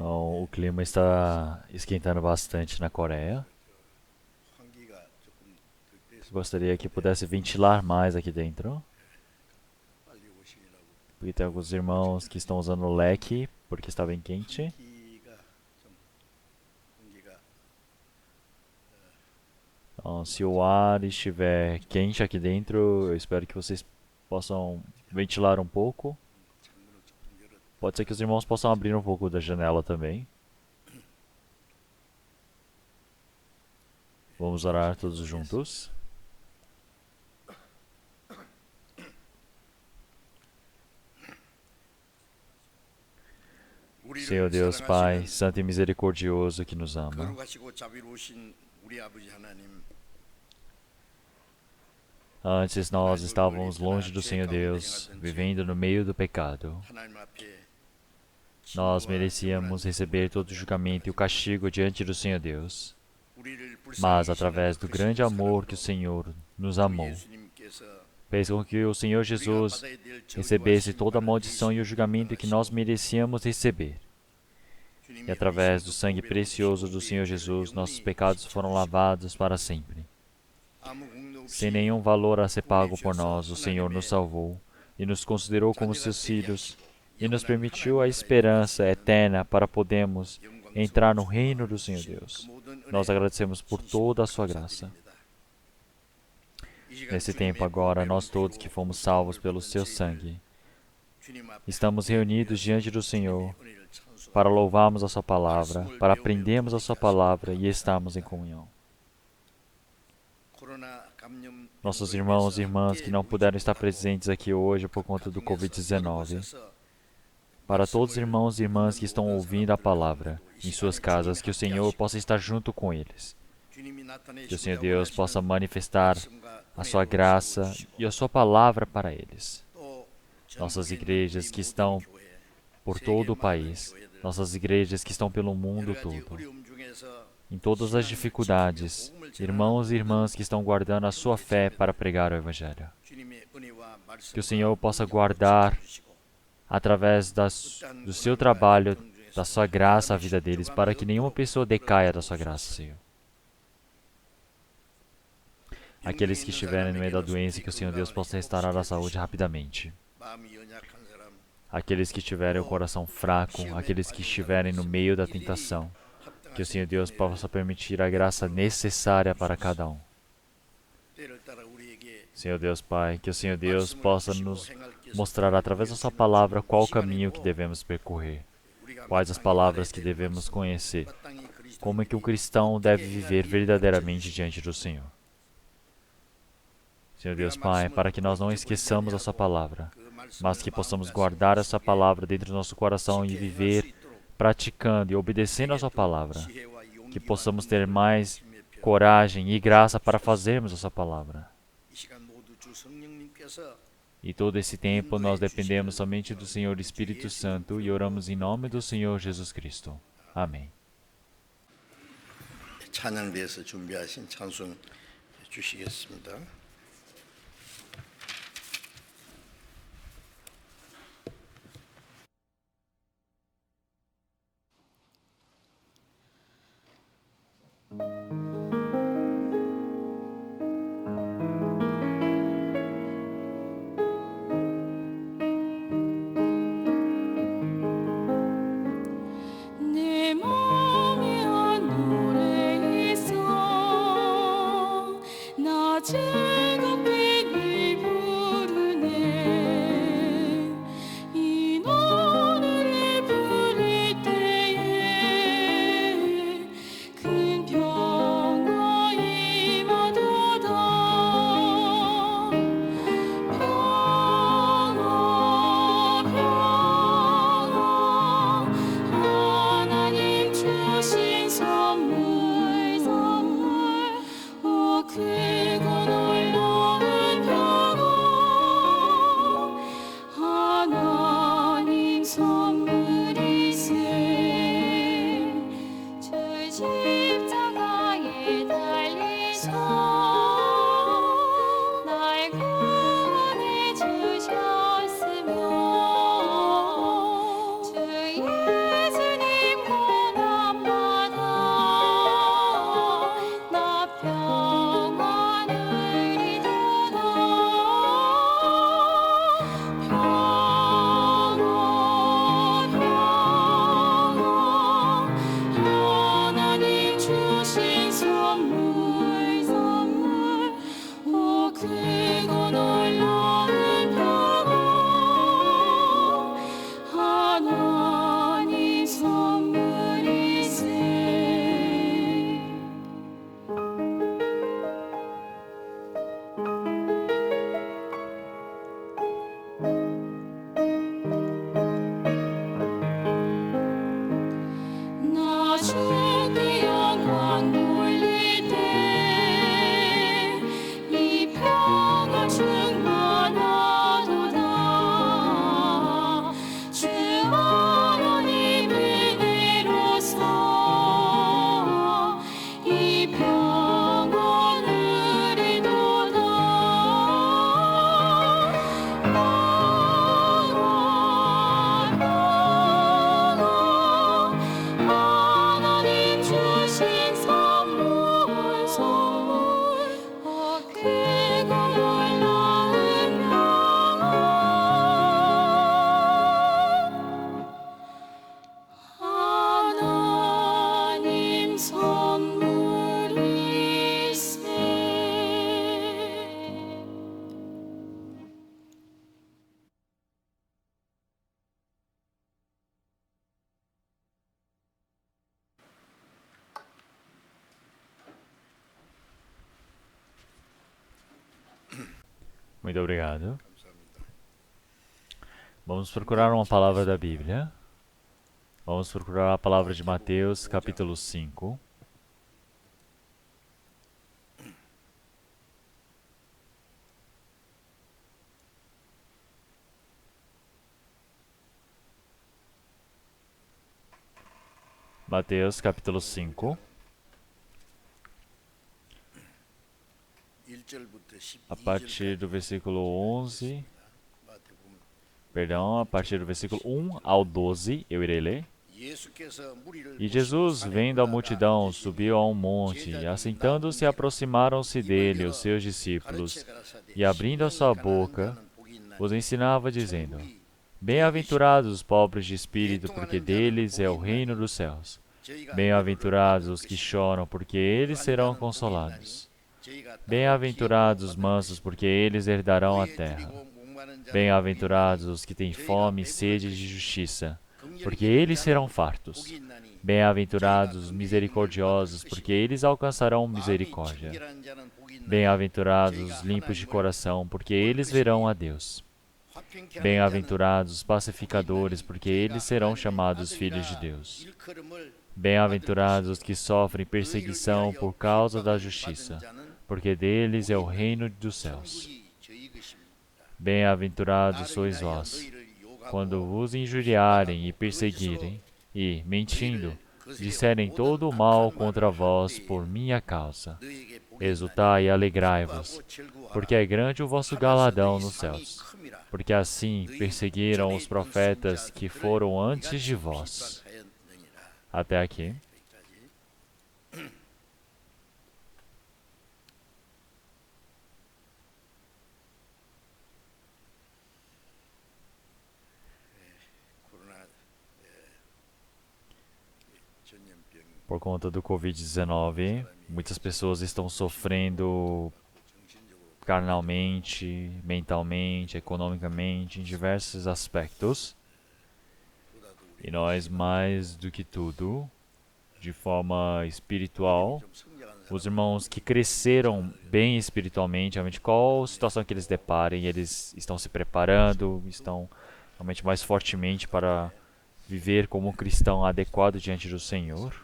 O clima está esquentando bastante na Coreia. Gostaria que pudesse ventilar mais aqui dentro. Porque tem alguns irmãos que estão usando o leque porque está bem quente. Então, se o ar estiver quente aqui dentro, eu espero que vocês possam ventilar um pouco. Pode ser que os irmãos possam abrir um pouco da janela também. Vamos orar todos juntos. Senhor Deus Pai, santo e misericordioso que nos ama, antes nós estávamos longe do Senhor Deus, vivendo no meio do pecado. Nós merecíamos receber todo o julgamento e o castigo diante do Senhor Deus. Mas, através do grande amor que o Senhor nos amou, fez com que o Senhor Jesus recebesse toda a maldição e o julgamento que nós merecíamos receber. E através do sangue precioso do Senhor Jesus, nossos pecados foram lavados para sempre. Sem nenhum valor a ser pago por nós, o Senhor nos salvou e nos considerou como seus filhos e nos permitiu a esperança eterna para podermos entrar no reino do Senhor Deus. Nós agradecemos por toda a sua graça. Nesse tempo agora, nós todos que fomos salvos pelo seu sangue, estamos reunidos diante do Senhor para louvarmos a sua palavra, para aprendermos a sua palavra e estarmos em comunhão. Nossos irmãos e irmãs que não puderam estar presentes aqui hoje por conta do Covid-19, para todos os irmãos e irmãs que estão ouvindo a palavra em suas casas, que o Senhor possa estar junto com eles. Que o Senhor Deus possa manifestar a sua graça e a sua palavra para eles. Nossas igrejas que estão por todo o país, nossas igrejas que estão pelo mundo todo, em todas as dificuldades, irmãos e irmãs que estão guardando a sua fé para pregar o Evangelho. Que o Senhor possa guardar, através do seu trabalho, da sua graça a vida deles, para que nenhuma pessoa decaia da sua graça, Senhor. Aqueles que estiverem no meio da doença, que o Senhor Deus possa restaurar a saúde rapidamente. Aqueles que tiverem o coração fraco, aqueles que estiverem no meio da tentação, que o Senhor Deus possa permitir a graça necessária para cada um. Senhor Deus Pai, que o Senhor Deus possa nos mostrar através da sua palavra qual o caminho que devemos percorrer, quais as palavras que devemos conhecer, como é que o cristão deve viver verdadeiramente diante do Senhor. Senhor Deus Pai, para que nós não esqueçamos a sua palavra, mas que possamos guardar essa palavra dentro do nosso coração e viver praticando e obedecendo a sua palavra, que possamos ter mais coragem e graça para fazermos a sua palavra. E todo esse tempo nós dependemos somente do Senhor Espírito Santo e oramos em nome do Senhor Jesus Cristo. Amém. 찬양을 위해서 준비하신 찬송 주시겠습니다. 내 맘에 한 노래 있어 나 즐겁게 늘 부르네 이 노래를 부를 때에 큰 평화 임하도다 평화 평화 하나님 주신 선물 오 크고 놀라운 평화 하나님 선물이세 주 십자가에 달리사 날 구원해 주셨으며 주 예수님 Muito obrigado. Vamos procurar uma palavra da Bíblia. Vamos procurar a palavra de Mateus, capítulo 5. Mateus, capítulo 5, 1절부터 a partir do versículo 11, perdão, a partir do versículo 1 ao 12, eu irei ler. E Jesus, vendo a multidão, subiu a um monte, e assentando-se, aproximaram-se dele os seus discípulos, e abrindo a sua boca, os ensinava, dizendo: Bem-aventurados os pobres de espírito, porque deles é o reino dos céus. Bem-aventurados os que choram, porque eles serão consolados. Bem-aventurados os mansos, porque eles herdarão a terra. Bem-aventurados os que têm fome e sede de justiça, porque eles serão fartos. Bem-aventurados os misericordiosos, porque eles alcançarão misericórdia. Bem-aventurados os limpos de coração, porque eles verão a Deus. Bem-aventurados os pacificadores, porque eles serão chamados filhos de Deus. Bem-aventurados os que sofrem perseguição por causa da justiça, porque deles é o reino dos céus. Bem-aventurados sois vós, quando vos injuriarem e perseguirem, e, mentindo, disserem todo o mal contra vós por minha causa. Exultai e alegrai-vos, porque é grande o vosso galardão nos céus, porque assim perseguiram os profetas que foram antes de vós. Até aqui. Por conta do Covid-19, muitas pessoas estão sofrendo carnalmente, mentalmente, economicamente, em diversos aspectos. E nós, mais do que tudo, de forma espiritual, os irmãos que cresceram bem espiritualmente, realmente qual situação que eles deparem, eles estão se preparando, estão realmente mais fortemente para viver como um cristão adequado diante do Senhor.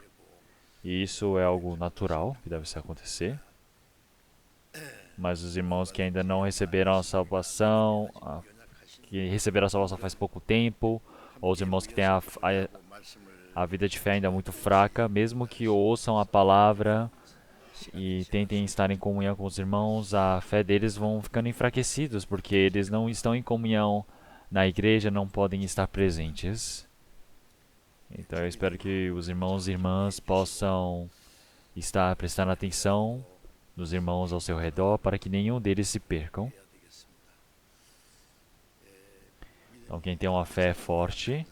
E isso é algo natural que deve se acontecer. Mas os irmãos que ainda não receberam a salvação, que receberam a salvação faz pouco tempo, ou os irmãos que têm a vida de fé ainda muito fraca, mesmo que ouçam a palavra e tentem estar em comunhão com os irmãos, a fé deles vão ficando enfraquecidos, porque eles não estão em comunhão na igreja, não podem estar presentes. Então eu espero que os irmãos e irmãs possam estar prestando atenção nos irmãos ao seu redor, para que nenhum deles se percam. Então quem tem uma fé forte,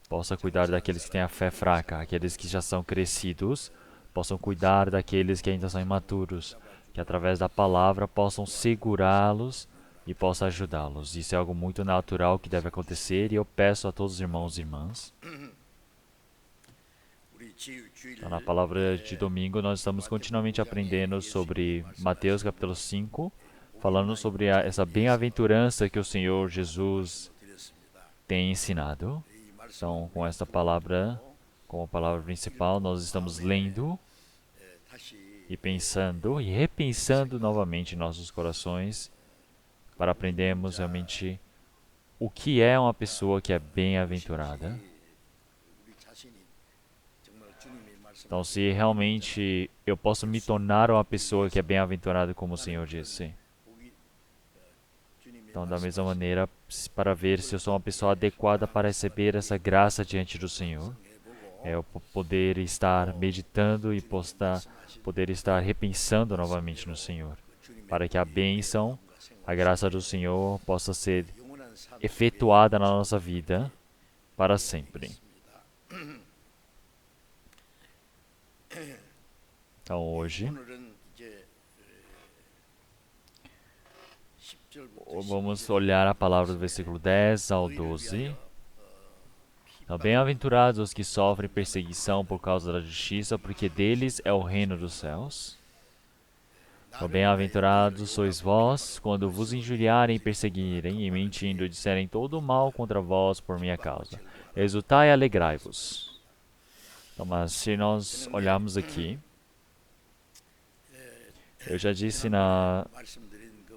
possa cuidar daqueles que têm a fé fraca, aqueles que já são crescidos, possam cuidar daqueles que ainda são imaturos, que através da palavra possam segurá-los e possam ajudá-los. Isso é algo muito natural que deve acontecer e eu peço a todos os irmãos e irmãs. Então, na palavra de domingo, nós estamos continuamente aprendendo sobre Mateus capítulo 5, falando sobre essa bem-aventurança que o Senhor Jesus tem ensinado. Então, com esta palavra, como a palavra principal, nós estamos lendo e pensando e repensando novamente em nossos corações para aprendermos realmente o que é uma pessoa que é bem-aventurada. Então, se realmente eu posso me tornar uma pessoa que é bem-aventurada, como o Senhor disse. Então, da mesma maneira, para ver se eu sou uma pessoa adequada para receber essa graça diante do Senhor, é eu poder estar meditando e poder estar repensando novamente no Senhor, para que a bênção, a graça do Senhor possa ser efetuada na nossa vida para sempre. Então, hoje, vamos olhar a palavra do versículo 10 ao 12. Então, bem-aventurados os que sofrem perseguição por causa da justiça, porque deles é o reino dos céus. Bem-aventurados sois vós, quando vos injuriarem, perseguirem e mentindo disserem todo o mal contra vós por minha causa. Exultai e alegrai-vos. Então, mas se nós olharmos aqui, eu já disse na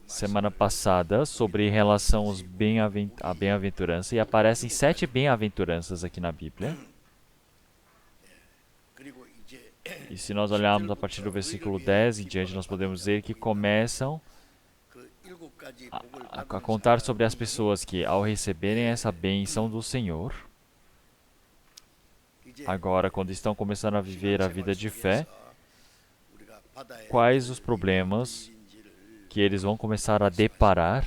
semana passada sobre relação aos à bem-aventurança, e aparecem 7 bem-aventuranças aqui na Bíblia. E se nós olharmos a partir do versículo 10 em diante, nós podemos dizer que começam a contar sobre as pessoas que, ao receberem essa bênção do Senhor, agora, quando estão começando a viver a vida de fé, quais os problemas que eles vão começar a deparar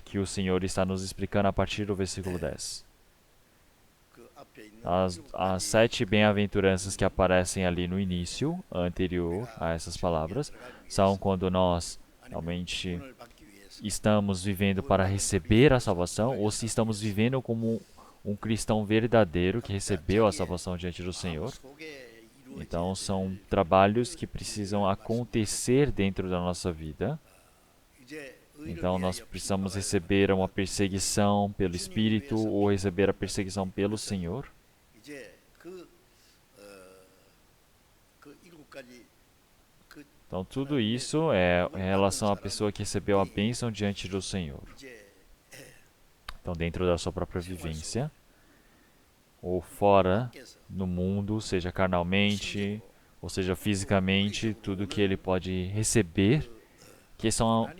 que o Senhor está nos explicando a partir do versículo 10. As 7 bem-aventuranças que aparecem ali no início, anterior a essas palavras, são quando nós realmente estamos vivendo para receber a salvação, ou se estamos vivendo como um cristão verdadeiro que recebeu a salvação diante do Senhor. Então, são trabalhos que precisam acontecer dentro da nossa vida. Então, nós precisamos receber uma perseguição pelo Espírito ou receber a perseguição pelo Senhor. Então, tudo isso é em relação à pessoa que recebeu a bênção diante do Senhor. Então, dentro da sua própria vivência, ou fora no mundo, seja carnalmente, ou seja fisicamente, tudo que ele pode receber, que são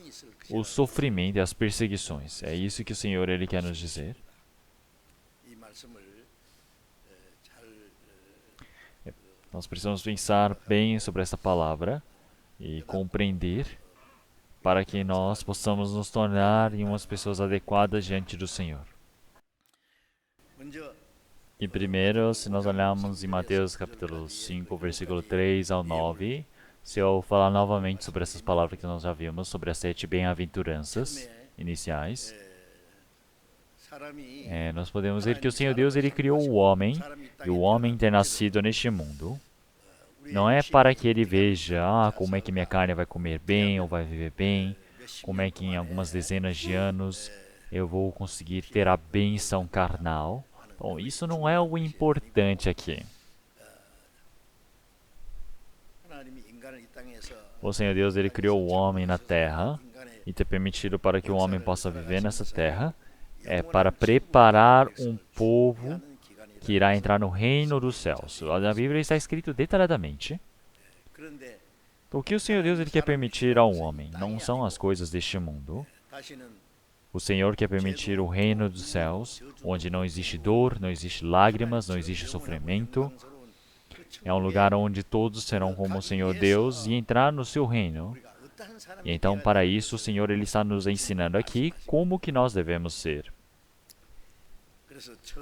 o sofrimento e as perseguições. É isso que o Senhor ele quer nos dizer. Nós precisamos pensar bem sobre essa palavra e compreender para que nós possamos nos tornar em umas pessoas adequadas diante do Senhor. E primeiro, se nós olharmos em Mateus capítulo 5, versículo 3 ao 9, se eu falar novamente sobre essas palavras que nós já vimos, sobre as 7 bem-aventuranças iniciais, nós podemos ver que o Senhor Deus ele criou o homem, e o homem ter nascido neste mundo, não é para que ele veja como é que minha carne vai comer bem ou vai viver bem, como é que em algumas dezenas de anos eu vou conseguir ter a bênção carnal. Bom, isso não é o importante aqui. O Senhor Deus ele criou o homem na terra e ter permitido para que o homem possa viver nessa terra é para preparar um povo que irá entrar no reino dos céus. Na Bíblia está escrito detalhadamente. O que o Senhor Deus ele quer permitir ao homem não são as coisas deste mundo. O Senhor quer permitir o reino dos céus, onde não existe dor, não existe lágrimas, não existe sofrimento. É um lugar onde todos serão como o Senhor Deus e entrar no seu reino. E então, para isso, o Senhor ele está nos ensinando aqui como que nós devemos ser.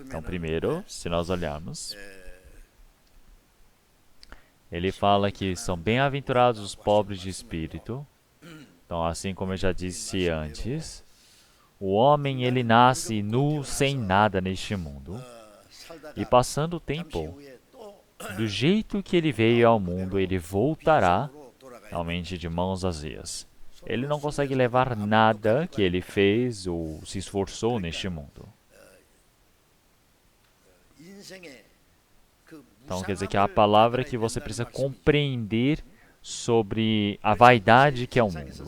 Então, primeiro, se nós olharmos, ele fala que são bem-aventurados os pobres de espírito. Então, assim como eu já disse antes, o homem ele nasce nu, sem nada neste mundo. E passando o tempo, do jeito que ele veio ao mundo, ele voltará realmente de mãos vazias. Ele não consegue levar nada que ele fez ou se esforçou neste mundo. Então, quer dizer que a palavra que você precisa compreender sobre a vaidade que é o mundo.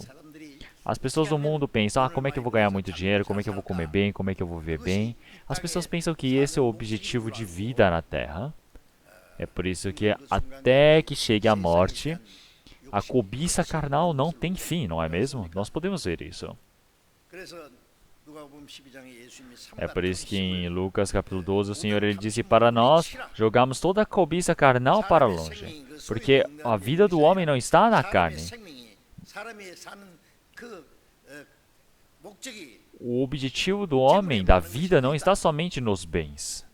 As pessoas do mundo pensam, como é que eu vou ganhar muito dinheiro, como é que eu vou comer bem, como é que eu vou viver bem. As pessoas pensam que esse é o objetivo de vida na Terra. É por isso que até que chegue a morte, a cobiça carnal não tem fim, não é mesmo? Nós podemos ver isso. É por isso que em Lucas capítulo 12, o Senhor ele disse para nós jogarmos toda a cobiça carnal para longe. Porque a vida do homem não está na carne. O objetivo do homem, da vida, não está somente nos bens.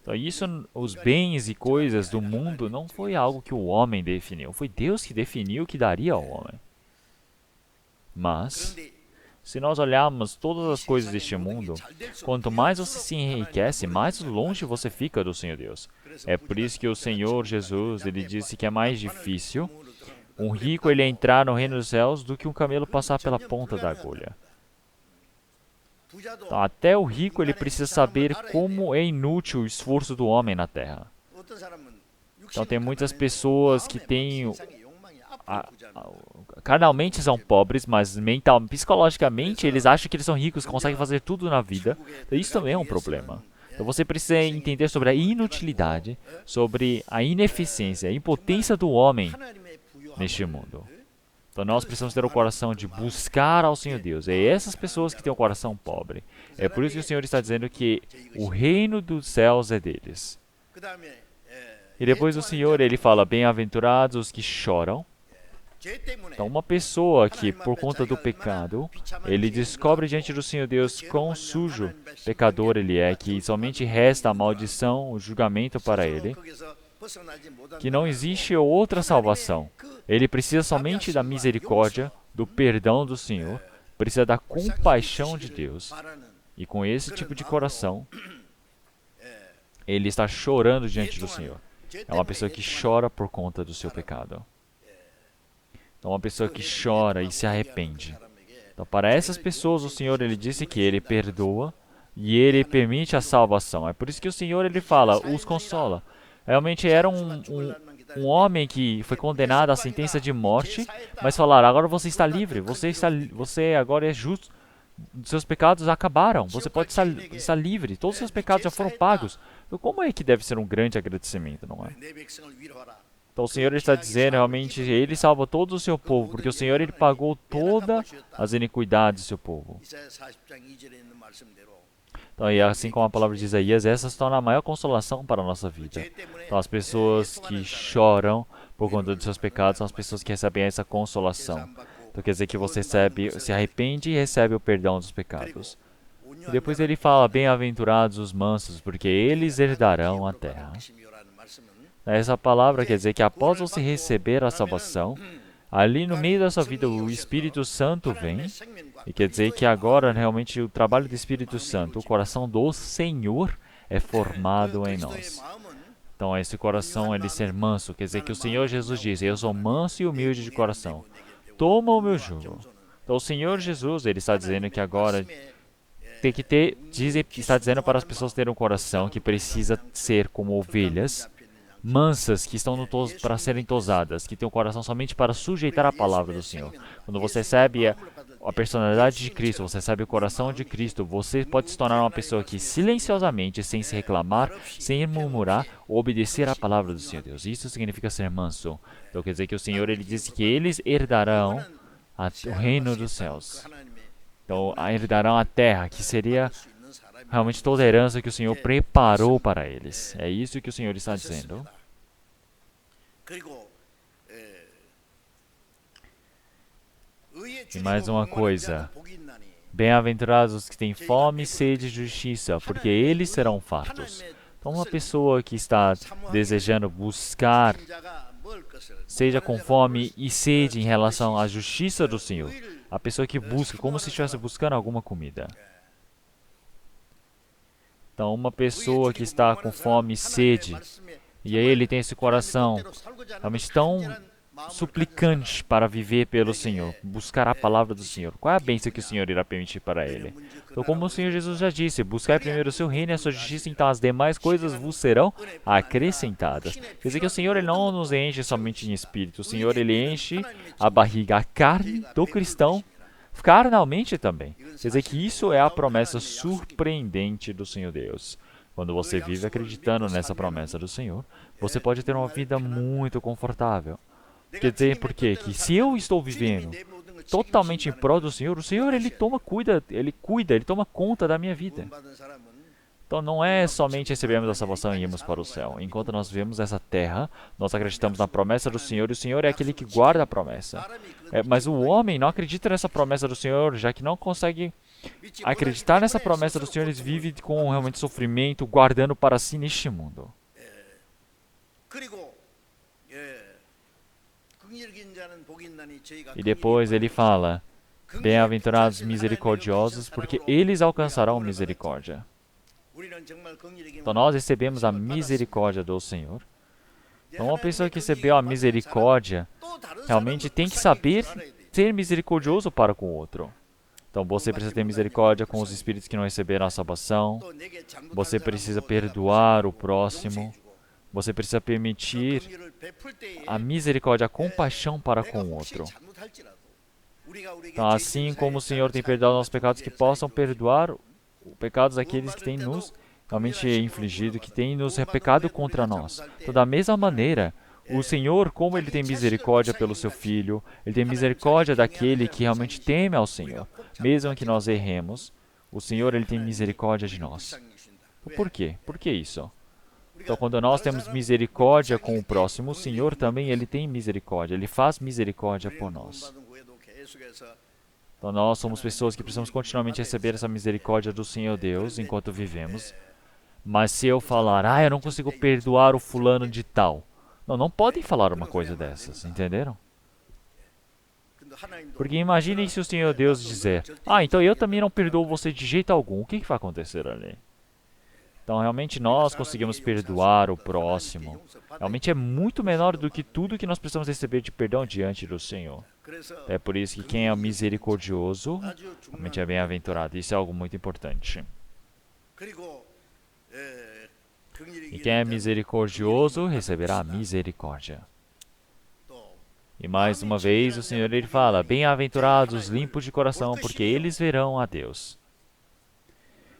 Então, isso, os bens e coisas do mundo não foi algo que o homem definiu. Foi Deus que definiu o que daria ao homem. Mas, se nós olharmos todas as coisas deste mundo, quanto mais você se enriquece, mais longe você fica do Senhor Deus. É por isso que o Senhor Jesus, ele disse que é mais difícil um rico ele entrar no reino dos céus do que um camelo passar pela ponta da agulha. Então, até o rico ele precisa saber como é inútil o esforço do homem na terra. Então tem muitas pessoas que têm carnalmente são pobres, mas psicologicamente eles acham que eles são ricos, conseguem fazer tudo na vida. Então, isso também é um problema. Então você precisa entender sobre a inutilidade, sobre a ineficiência, a impotência do homem neste mundo. Então nós precisamos ter o coração de buscar ao Senhor Deus. É essas pessoas que têm o coração pobre. É por isso que o Senhor está dizendo que o reino dos céus é deles. E depois o Senhor ele fala, bem-aventurados os que choram. Então uma pessoa que por conta do pecado, ele descobre diante do Senhor Deus quão sujo pecador ele é, que somente resta a maldição, o julgamento para ele, que não existe outra salvação. Ele precisa somente da misericórdia, do perdão do Senhor, precisa da compaixão de Deus. E com esse tipo de coração, ele está chorando diante do Senhor. É uma pessoa que chora por conta do seu pecado. Então, uma pessoa que chora e se arrepende. Então, para essas pessoas, o Senhor ele disse que ele perdoa e ele permite a salvação. É por isso que o Senhor ele fala, os consola. Realmente era um homem que foi condenado à sentença de morte, mas falaram, agora você está livre, você agora é justo, seus pecados acabaram, você pode estar livre, todos os seus pecados já foram pagos. Então como é que deve ser um grande agradecimento, não é? Então o Senhor está dizendo, realmente, ele salva todo o seu povo, porque o Senhor ele pagou todas as iniquidades do seu povo. Então, e assim como a palavra de Isaías, essas se tornam a maior consolação para a nossa vida. Então, as pessoas que choram por conta dos seus pecados são as pessoas que recebem essa consolação. Então, quer dizer que você se arrepende e recebe o perdão dos pecados. E depois ele fala, bem-aventurados os mansos, porque eles herdarão a terra. Essa palavra quer dizer que após você receber a salvação, ali no meio da sua vida o Espírito Santo vem, e quer dizer que agora realmente o trabalho do Espírito Santo, o coração do Senhor é formado em nós. Então esse coração ele ser manso, quer dizer que o Senhor Jesus diz, eu sou manso e humilde de coração, toma o meu jugo. Então o Senhor Jesus ele está dizendo que agora tem que ter, está dizendo para as pessoas terem um coração que precisa ser como ovelhas, mansas, que estão para serem tosadas, que têm um coração somente para sujeitar a palavra do Senhor. Quando você recebe a personalidade de Cristo, você recebe o coração de Cristo, você pode se tornar uma pessoa que silenciosamente, sem se reclamar, sem murmurar, obedecer à palavra do Senhor Deus. Isso significa ser manso. Então quer dizer que o Senhor ele disse que eles herdarão o reino dos céus. Então herdarão a terra, que seria realmente toda a herança que o Senhor preparou para eles. É isso que o Senhor está dizendo. E mais uma coisa. Bem-aventurados os que têm fome e sede de justiça, porque eles serão fartos. Então uma pessoa que está desejando buscar, seja com fome e sede em relação à justiça do Senhor. A pessoa que busca, como se estivesse buscando alguma comida. Então, uma pessoa que está com fome e sede, e aí ele tem esse coração realmente tão suplicante para viver pelo Senhor, buscar a palavra do Senhor. Qual é a bênção que o Senhor irá permitir para ele? Então, como o Senhor Jesus já disse, buscai primeiro o seu reino e a sua justiça, então as demais coisas vos serão acrescentadas. Quer dizer que o Senhor ele não nos enche somente em espírito, o Senhor ele enche a barriga, a carne do cristão, carnalmente também. Quer dizer que isso é a promessa surpreendente do Senhor Deus. Quando você vive acreditando nessa promessa do Senhor, você pode ter uma vida muito confortável. Quer dizer, por quê? Que se eu estou vivendo totalmente em prol do Senhor, o Senhor ele toma conta da minha vida. Então não é somente recebemos a salvação e irmos para o céu. Enquanto nós vivemos essa terra, nós acreditamos na promessa do Senhor e o Senhor é aquele que guarda a promessa. Mas o homem não acredita nessa promessa do Senhor, já que não consegue acreditar nessa promessa do Senhor, eles vivem com realmente sofrimento, guardando para si neste mundo. E depois ele fala, bem-aventurados misericordiosos, porque eles alcançarão misericórdia. Então nós recebemos a misericórdia do Senhor. Então uma pessoa que recebeu a misericórdia, realmente tem que saber ser misericordioso para com o outro. Então você precisa ter misericórdia com os espíritos que não receberam a salvação. Você precisa perdoar o próximo. Você precisa permitir a misericórdia, a compaixão para com o outro. Então, assim como o Senhor tem perdoado nossos pecados, que possam perdoar os pecados daqueles que têm nos realmente infligido, que têm nos pecado contra nós. Então, da mesma maneira, o Senhor, como Ele tem misericórdia pelo Seu Filho, Ele tem misericórdia daquele que realmente teme ao Senhor. Mesmo que nós erremos, o Senhor, Ele tem misericórdia de nós. Por quê? Por que isso? Então, quando nós temos misericórdia com o próximo, o Senhor também, Ele tem misericórdia. Ele faz misericórdia por nós. Então, nós somos pessoas que precisamos continuamente receber essa misericórdia do Senhor Deus enquanto vivemos. Mas se eu falar, eu não consigo perdoar o fulano de tal. Não podem falar uma coisa dessas, entenderam? Porque imaginem se o Senhor Deus dizer, então eu também não perdoo você de jeito algum. O que vai acontecer ali? Então, realmente, nós conseguimos perdoar o próximo. Realmente é muito menor do que tudo que nós precisamos receber de perdão diante do Senhor. É por isso que quem é misericordioso, realmente é bem-aventurado. Isso é algo muito importante. E quem é misericordioso receberá misericórdia. E mais uma vez o Senhor ele fala, bem-aventurados os limpos de coração, porque eles verão a Deus.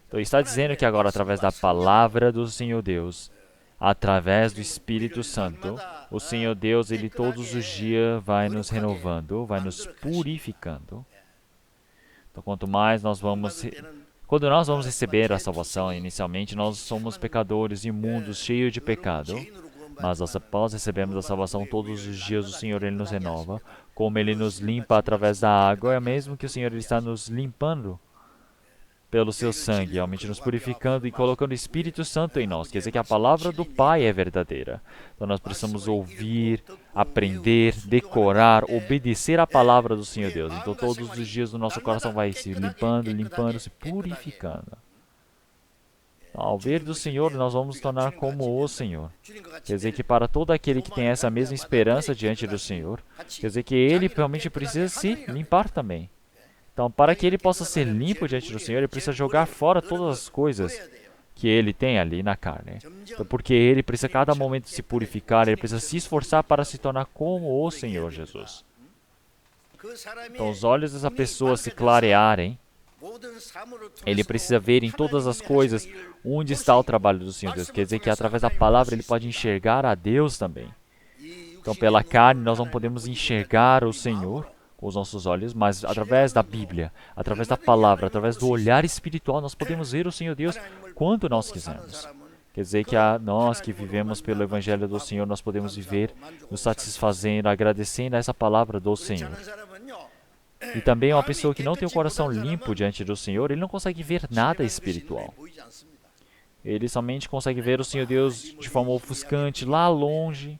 Então está dizendo que agora através da palavra do Senhor Deus, através do Espírito Santo, o Senhor Deus ele todos os dias vai nos renovando, vai nos purificando. Então quanto mais nós vamos quando nós vamos receber a salvação, inicialmente nós somos pecadores imundos, cheios de pecado, mas após recebermos a salvação, todos os dias o Senhor ele nos renova, como Ele nos limpa através da água, é mesmo que o Senhor ele está nos limpando pelo Seu sangue, realmente nos purificando e colocando o Espírito Santo em nós, quer dizer que a palavra do Pai é verdadeira. Então nós precisamos ouvir, aprender, decorar, obedecer a palavra do Senhor Deus. Então todos os dias o nosso coração vai se limpando, limpando, se purificando. Ao ver do Senhor, nós vamos nos tornar como o Senhor. Quer dizer que para todo aquele que tem essa mesma esperança diante do Senhor, quer dizer que ele realmente precisa se limpar também. Então, para que ele possa ser limpo diante do Senhor, ele precisa jogar fora todas as coisas que ele tem ali na carne. Então, porque ele precisa a cada momento se purificar, ele precisa se esforçar para se tornar como o Senhor Jesus. Então, os olhos dessa pessoa se clarearem, ele precisa ver em todas as coisas onde está o trabalho do Senhor Deus. Quer dizer que através da palavra ele pode enxergar a Deus também. Então, pela carne, nós não podemos enxergar o Senhor com os nossos olhos, mas através da Bíblia, através da palavra, através do olhar espiritual, nós podemos ver o Senhor Deus quando nós quisermos. Quer dizer que nós que vivemos pelo Evangelho do Senhor, nós podemos viver nos satisfazendo, agradecendo a essa palavra do Senhor. E também uma pessoa que não tem o coração limpo diante do Senhor, ele não consegue ver nada espiritual. Ele somente consegue ver o Senhor Deus de forma ofuscante, lá longe.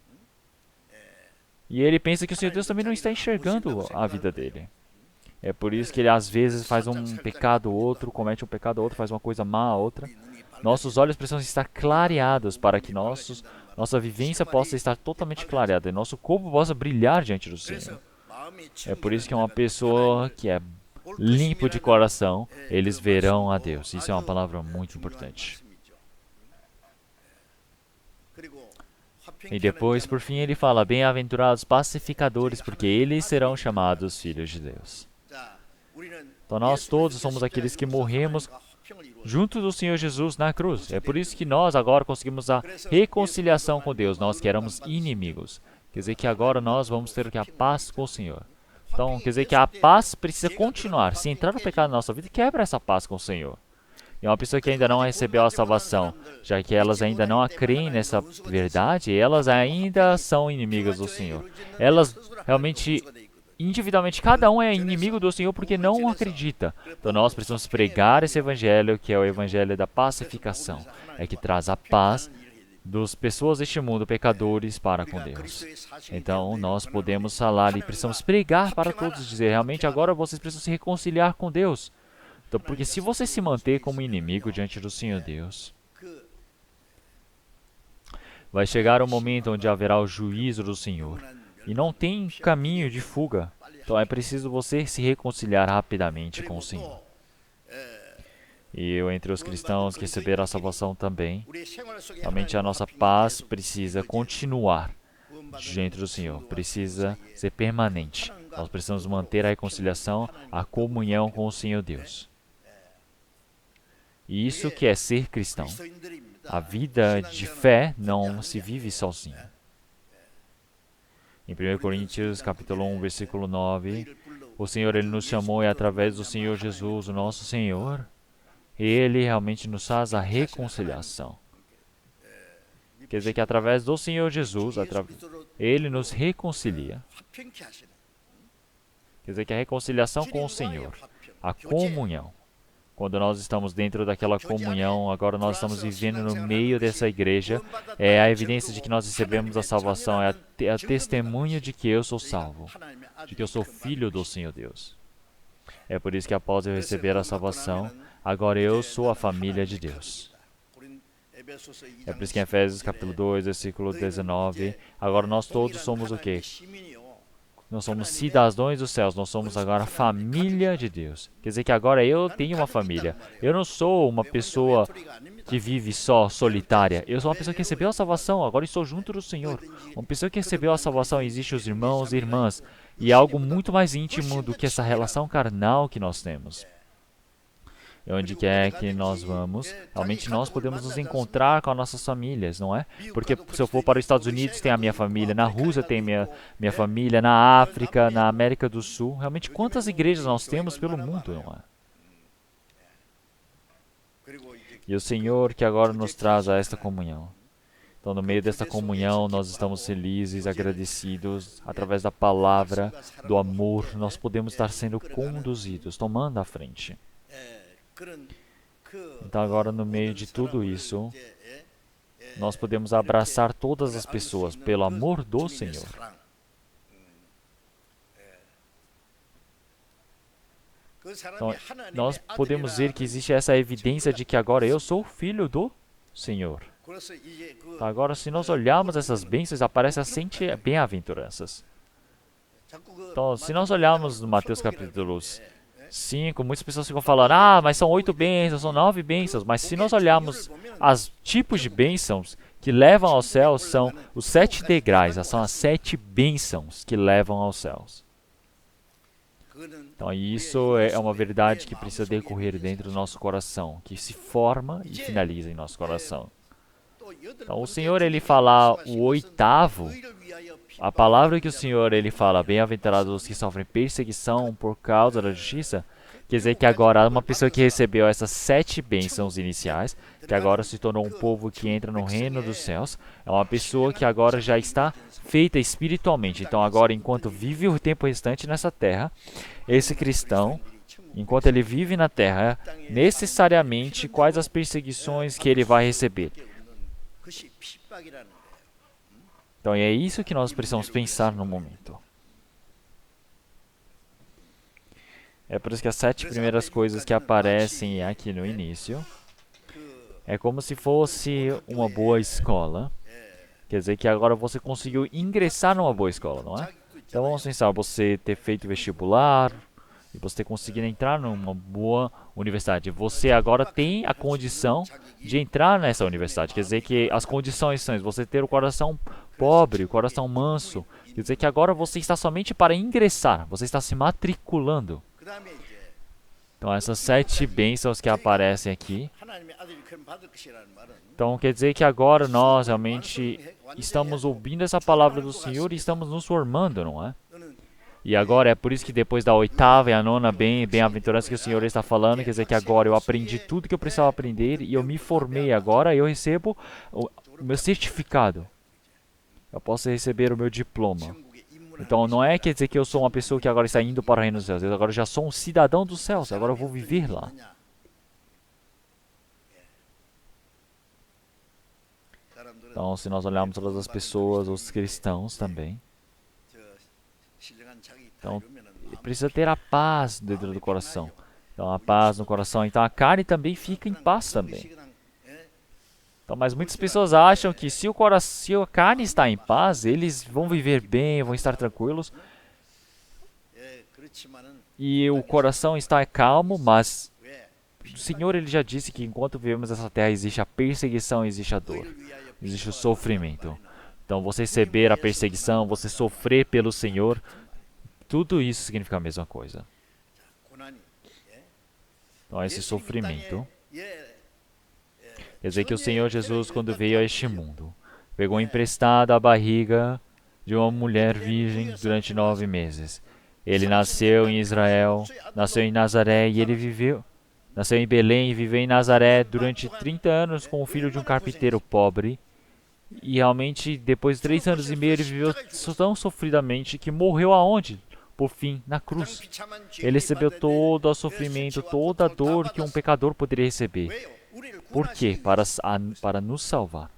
E ele pensa que o Senhor Deus também não está enxergando a vida dele. É por isso que ele às vezes faz um pecado ou outro, comete um pecado ou outro, faz uma coisa má a outra. Nossos olhos precisam estar clareados para que nossa vivência possa estar totalmente clareada e nosso corpo possa brilhar diante do Senhor. É por isso que uma pessoa que é limpo de coração, eles verão a Deus. Isso é uma palavra muito importante. E depois, por fim, ele fala, bem-aventurados pacificadores, porque eles serão chamados filhos de Deus. Então nós todos somos aqueles que morremos junto do Senhor Jesus na cruz. É por isso que nós agora conseguimos a reconciliação com Deus. Nós que éramos inimigos. Quer dizer que agora nós vamos ter a paz com o Senhor. Então, quer dizer que a paz precisa continuar. Se entrar no pecado na nossa vida, quebra essa paz com o Senhor. E uma pessoa que ainda não recebeu a salvação, já que elas ainda não creem nessa verdade, elas ainda são inimigas do Senhor. Elas realmente, individualmente, cada um é inimigo do Senhor porque não acredita. Então nós precisamos pregar esse evangelho, que é o evangelho da pacificação. É que traz a paz das pessoas deste mundo, pecadores, para com Deus. Então nós podemos falar e precisamos pregar para todos, dizer, realmente agora vocês precisam se reconciliar com Deus. Então, porque se você se manter como inimigo diante do Senhor Deus, vai chegar um momento onde haverá o juízo do Senhor. e não tem caminho de fuga. Então é preciso você se reconciliar rapidamente com o Senhor. E eu, entre os cristãos que receberam a salvação também, realmente a nossa paz precisa continuar diante do Senhor, precisa ser permanente. Nós precisamos manter a reconciliação, a comunhão com o Senhor Deus. E isso que é ser cristão. A vida de fé não se vive sozinho. Em 1 Coríntios, capítulo 1, versículo 9, o Senhor ele nos chamou e através do Senhor Jesus, o nosso Senhor, Ele realmente nos faz a reconciliação. Quer dizer que através do Senhor Jesus, Ele nos reconcilia. Quer dizer que a reconciliação com o Senhor, a comunhão, quando nós estamos dentro daquela comunhão, agora nós estamos vivendo no meio dessa igreja, é a evidência de que nós recebemos a salvação, é a testemunho de que eu sou salvo, de que eu sou filho do Senhor Deus. É por isso que após eu receber a salvação, agora eu sou a família de Deus. É por isso que em Efésios capítulo 2, versículo 19, agora nós todos somos o quê? Nós somos cidadãos dos céus, nós somos agora a família de Deus. Quer dizer que agora eu tenho uma família. Eu não sou uma pessoa que vive só solitária. Eu sou uma pessoa que recebeu a salvação, agora estou junto do Senhor. Uma pessoa que recebeu a salvação, existem os irmãos e irmãs. E é algo muito mais íntimo do que essa relação carnal que nós temos. E onde quer que nós vamos, realmente nós podemos nos encontrar com as nossas famílias, não é? Porque se eu for para os Estados Unidos, tem a minha família, na Rússia tem minha família, na África, na América do Sul. Realmente, quantas igrejas nós temos pelo mundo, não é? E o Senhor que agora nos traz a esta comunhão. Então, no meio desta comunhão, nós estamos felizes, agradecidos, através da palavra, do amor, nós podemos estar sendo conduzidos, tomando a frente. Então agora no meio de tudo isso, nós podemos abraçar todas as pessoas pelo amor do Senhor. Então, nós podemos ver que existe essa evidência de que agora eu sou filho do Senhor. Então, agora se nós olharmos essas bênçãos, aparecem as 7 bem-aventuranças. Então, se nós olharmos no Mateus capítulo 5, muitas pessoas ficam falando, mas são 8 bênçãos, são 9 bênçãos. Mas se nós olharmos os tipos de bênçãos que levam ao céu, são os 7 degraus, são as 7 bênçãos que levam aos céus. Então isso é uma verdade que precisa decorrer dentro do nosso coração, que se forma e finaliza em nosso coração. Então o Senhor ele fala o 8º, a palavra que o Senhor ele fala, bem-aventurados os que sofrem perseguição por causa da justiça, quer dizer que agora uma pessoa que recebeu essas 7 bênçãos iniciais, que agora se tornou um povo que entra no reino dos céus, é uma pessoa que agora já está feita espiritualmente. Então agora, enquanto vive o tempo restante nessa terra, esse cristão, enquanto ele vive na terra, necessariamente quais as perseguições que ele vai receber. Então é isso que nós precisamos pensar no momento. É por isso que as 7 primeiras coisas que aparecem aqui no início é como se fosse uma boa escola. Quer dizer que agora você conseguiu ingressar numa boa escola, não é? Então vamos pensar, você ter feito vestibular e você ter conseguido entrar numa boa universidade. Você agora tem a condição de entrar nessa universidade. Quer dizer que as condições são você ter o coração pobre, o coração manso. Quer dizer que agora você está somente para ingressar, você está se matriculando. Então essas 7 bênçãos que aparecem aqui. Então quer dizer que agora nós realmente estamos ouvindo essa palavra do Senhor e estamos nos formando, não é? E agora é por isso que depois da 8ª e a 9ª bem-aventurança que o Senhor está falando, quer dizer que agora eu aprendi tudo que eu precisava aprender e eu me formei agora, eu recebo o meu certificado. Eu posso receber o meu diploma. Então não é quer dizer que eu sou uma pessoa que agora está indo para o reino dos céus. Eu agora já sou um cidadão dos céus, agora eu vou viver lá. Então se nós olharmos todas as pessoas, os cristãos também, então precisa ter a paz dentro do coração. Então a paz no coração, então a carne também fica em paz também. Então, mas muitas pessoas acham que se a carne está em paz, eles vão viver bem, vão estar tranquilos, 예, 그렇지만은 e o coração está calmo, mas 왜 o Senhor ele já disse que enquanto vivemos nessa terra existe a perseguição, existe a dor, 너희를 위하여 existe o sofrimento. Então, você receber a perseguição, você sofrer pelo Senhor, tudo isso significa a mesma coisa. 고난이 Então, esse 예수님이 sofrimento 땅에, 예, quer dizer que o Senhor Jesus, quando veio a este mundo, pegou emprestada a barriga de uma mulher virgem durante 9 meses. Ele nasceu em Israel, nasceu em Nazaré e ele viveu. Nasceu em Belém e viveu em Nazaré durante 30 anos com o filho de um carpinteiro pobre. E realmente, depois de 3 anos e meio, ele viveu tão sofridamente que morreu aonde? Por fim, na cruz. 비참한 Ele 죄를 recebeu 받는데 todo o sofrimento, toda a dor que um pecador poderia receber. 왜요? 우리를 Por quê? 구원하시기 Para nos salvar.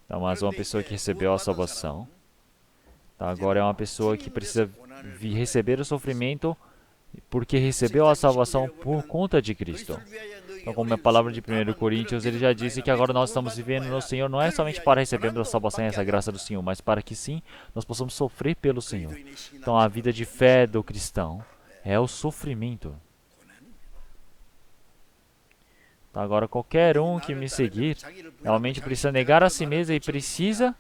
Então, mas uma pessoa que recebeu a salvação, tá, agora é uma pessoa que precisa receber o sofrimento porque recebeu a salvação por conta de Cristo. Então, como a palavra de 1 Coríntios, ele já disse que agora nós estamos vivendo no Senhor não é somente para recebermos a salvação e essa graça do Senhor, mas para que sim, nós possamos sofrer pelo Senhor. Então, a vida de fé do cristão é o sofrimento. Então, agora, qualquer um que me seguir, realmente precisa negar a si mesmo e precisa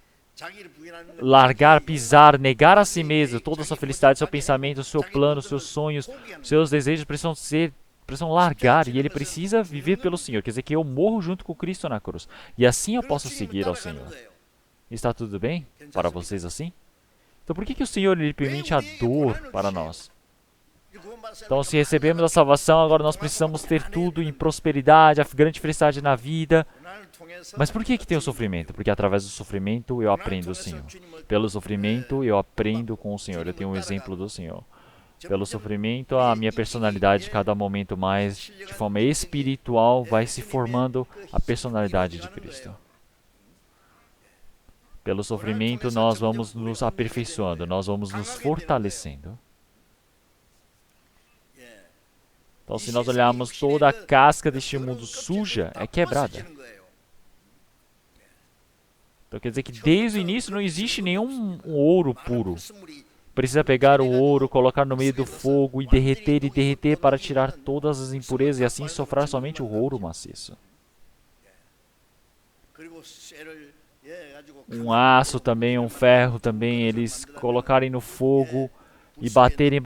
largar, pisar, negar a si mesmo, toda a sua felicidade, seu pensamento, seu plano, seus sonhos, seus desejos precisam largar e ele precisa viver pelo Senhor. Quer dizer que eu morro junto com Cristo na cruz. E assim eu posso seguir ao Senhor. Está tudo bem para vocês assim? Então por que o Senhor ele permite a dor para nós? Então se recebemos a salvação, agora nós precisamos ter tudo em prosperidade, a grande felicidade na vida. Mas por que tem o sofrimento? Porque através do sofrimento eu aprendo o Senhor. Pelo sofrimento eu aprendo com o Senhor. Eu tenho um exemplo do Senhor. Pelo sofrimento, a minha personalidade, cada momento mais, de forma espiritual, vai se formando a personalidade de Cristo. Pelo sofrimento, nós vamos nos aperfeiçoando, nós vamos nos fortalecendo. Então, se nós olharmos toda a casca deste mundo suja, é quebrada. Então, quer dizer que desde o início não existe nenhum ouro puro. Precisa pegar o ouro, colocar no meio do fogo e derreter para tirar todas as impurezas e assim sofrer somente o ouro maciço. Um aço também, um ferro também, eles colocarem no fogo e baterem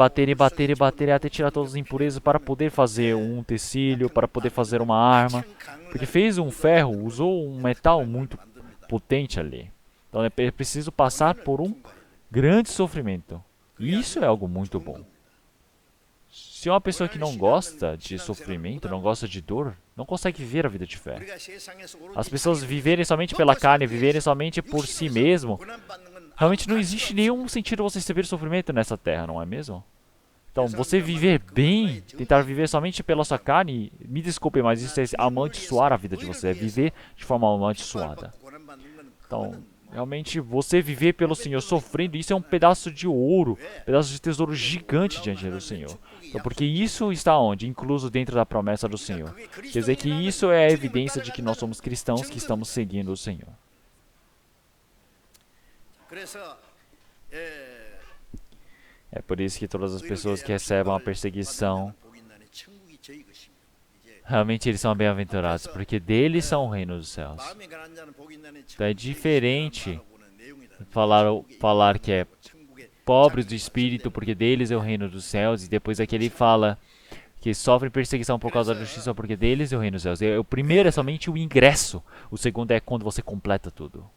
até tirar todas as impurezas para poder fazer um tecido, para poder fazer uma arma. Porque fez um ferro, usou um metal muito potente ali. Então é preciso passar por um grande sofrimento. E isso é algo muito bom. Se uma pessoa que não gosta de sofrimento, não gosta de dor, não consegue viver a vida de fé. As pessoas viverem somente pela carne, viverem somente por si mesmo, realmente não existe nenhum sentido você receber sofrimento nessa terra, não é mesmo? Então, você viver bem, tentar viver somente pela sua carne, me desculpe, mas isso é amaldiçoar a vida de você, é viver de forma amaldiçoada. Então, realmente, você viver pelo Senhor sofrendo, isso é um pedaço de ouro, pedaço de tesouro gigante diante do Senhor. Então, porque isso está onde? Incluso dentro da promessa do Senhor. Quer dizer que isso é a evidência de que nós somos cristãos que estamos seguindo o Senhor. É por isso que todas as pessoas que recebem a perseguição, realmente eles são bem-aventurados, porque deles são o reino dos céus. Então é diferente falar que é pobres do espírito, porque deles é o reino dos céus, e depois aqui ele fala que sofrem perseguição por causa da justiça, porque deles é o reino dos céus. O primeiro é somente o ingresso, o segundo é quando você completa tudo.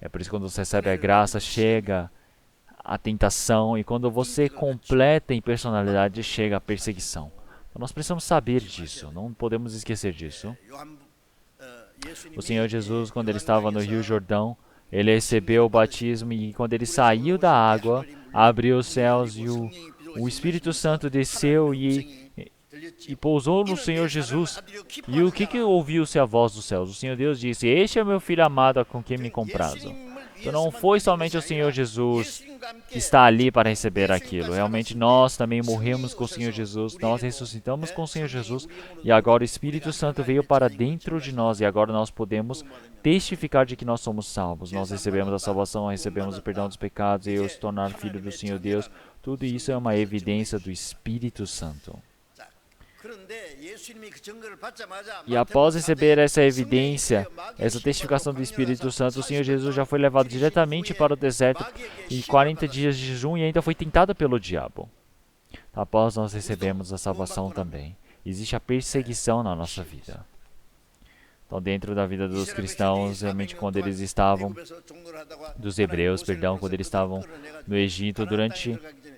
É por isso que quando você recebe a graça, chega a tentação, e quando você completa em personalidade, chega a perseguição. Então nós precisamos saber disso, não podemos esquecer disso. O Senhor Jesus, quando ele estava no Rio Jordão, ele recebeu o batismo e quando ele saiu da água, abriu os céus e o Espírito Santo desceu e pousou no Senhor Jesus. E o que ouviu-se a voz dos céus? O Senhor Deus disse, este é o meu filho amado com quem me comprazo. Então não foi somente o Senhor Jesus que está ali para receber aquilo. Realmente nós também morremos com o Senhor Jesus, nós ressuscitamos com o Senhor Jesus e agora o Espírito Santo veio para dentro de nós e agora nós podemos testificar de que nós somos salvos. Nós recebemos a salvação, recebemos o perdão dos pecados e eu se tornar filho do Senhor Deus. Tudo isso é uma evidência do Espírito Santo. E após receber essa evidência, essa testificação do Espírito Santo, o Senhor Jesus já foi levado diretamente para o deserto em 40 dias de jejum e ainda foi tentado pelo diabo. Após nós recebemos a salvação também, existe a perseguição na nossa vida. Então, dentro da vida dos cristãos, realmente quando eles estavam, dos hebreus, perdão, quando eles estavam no Egito,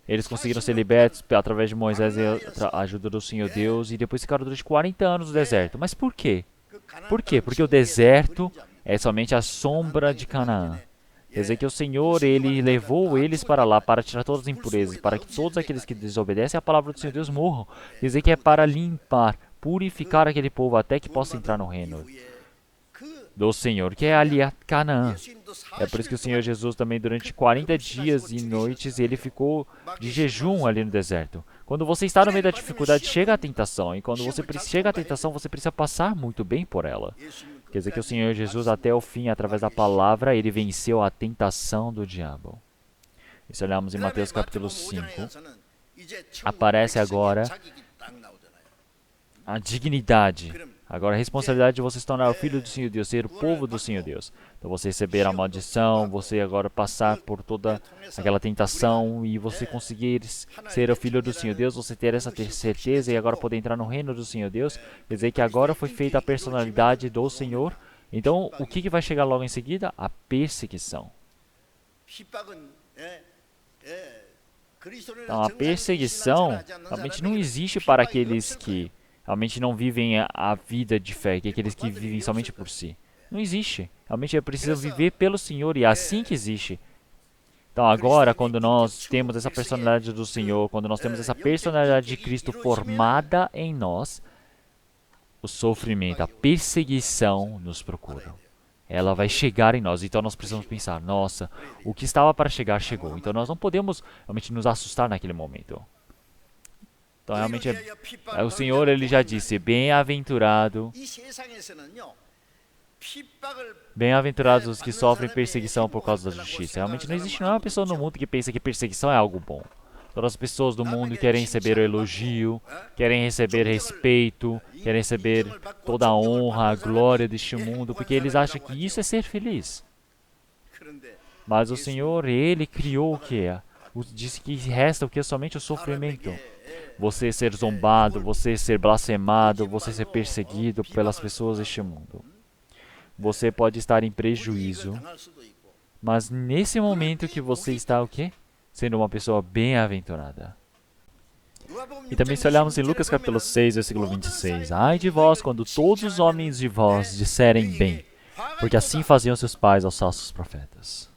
eles conseguiram ser libertos através de Moisés e a ajuda do Senhor Deus, e depois ficaram durante 40 anos no deserto. Mas por quê? Por quê? Porque o deserto é somente a sombra de Canaã. Quer dizer que o Senhor, Ele levou eles para lá para tirar todas as impurezas, para que todos aqueles que desobedecem à palavra do Senhor Deus morram. Quer dizer que é para limpar, purificar aquele povo até que possa entrar no reino do Senhor, que é ali a Canaã. É por isso que o Senhor Jesus também durante 40 dias e noites ele ficou de jejum ali no deserto. Quando você está no meio da dificuldade, chega a tentação. E quando você chega a tentação, você precisa passar muito bem por ela. Quer dizer que o Senhor Jesus até o fim, através da palavra, ele venceu a tentação do diabo. E se olharmos em Mateus capítulo 5, aparece agora a dignidade. Agora a responsabilidade de você se tornar o filho do Senhor Deus, ser o povo do Senhor Deus. Então você receber a maldição, você agora passar por toda aquela tentação e você conseguir ser o filho do Senhor Deus, você ter essa certeza e agora poder entrar no reino do Senhor Deus. Quer dizer que agora foi feita a personalidade do Senhor. Então o que vai chegar logo em seguida? A perseguição. Então a perseguição realmente não existe para aqueles que realmente não vivem a vida de fé, que é aqueles que vivem somente por si. Não existe. Realmente é preciso viver pelo Senhor e é assim que existe. Então agora, quando nós temos essa personalidade do Senhor, quando nós temos essa personalidade de Cristo formada em nós, o sofrimento, a perseguição nos procura. Ela vai chegar em nós, então nós precisamos pensar, nossa, o que estava para chegar, chegou. Então nós não podemos realmente nos assustar naquele momento. Então realmente o Senhor ele já disse, bem-aventurados os que sofrem perseguição por causa da justiça. Realmente não existe nenhuma pessoa no mundo que pensa que perseguição é algo bom. Todas as pessoas do mundo querem receber o elogio, querem receber respeito, querem receber toda a honra, a glória deste mundo, porque eles acham que isso é ser feliz. Mas o Senhor, Ele criou o que é? Disse que resta o que é somente o sofrimento. Você ser zombado, você ser blasfemado, você ser perseguido pelas pessoas deste mundo. Você pode estar em prejuízo, mas nesse momento que você está o quê? Sendo uma pessoa bem-aventurada. E também se olharmos em Lucas capítulo 6, versículo 26. Ai de vós quando todos os homens de vós disserem bem, porque assim faziam seus pais aos falsos profetas.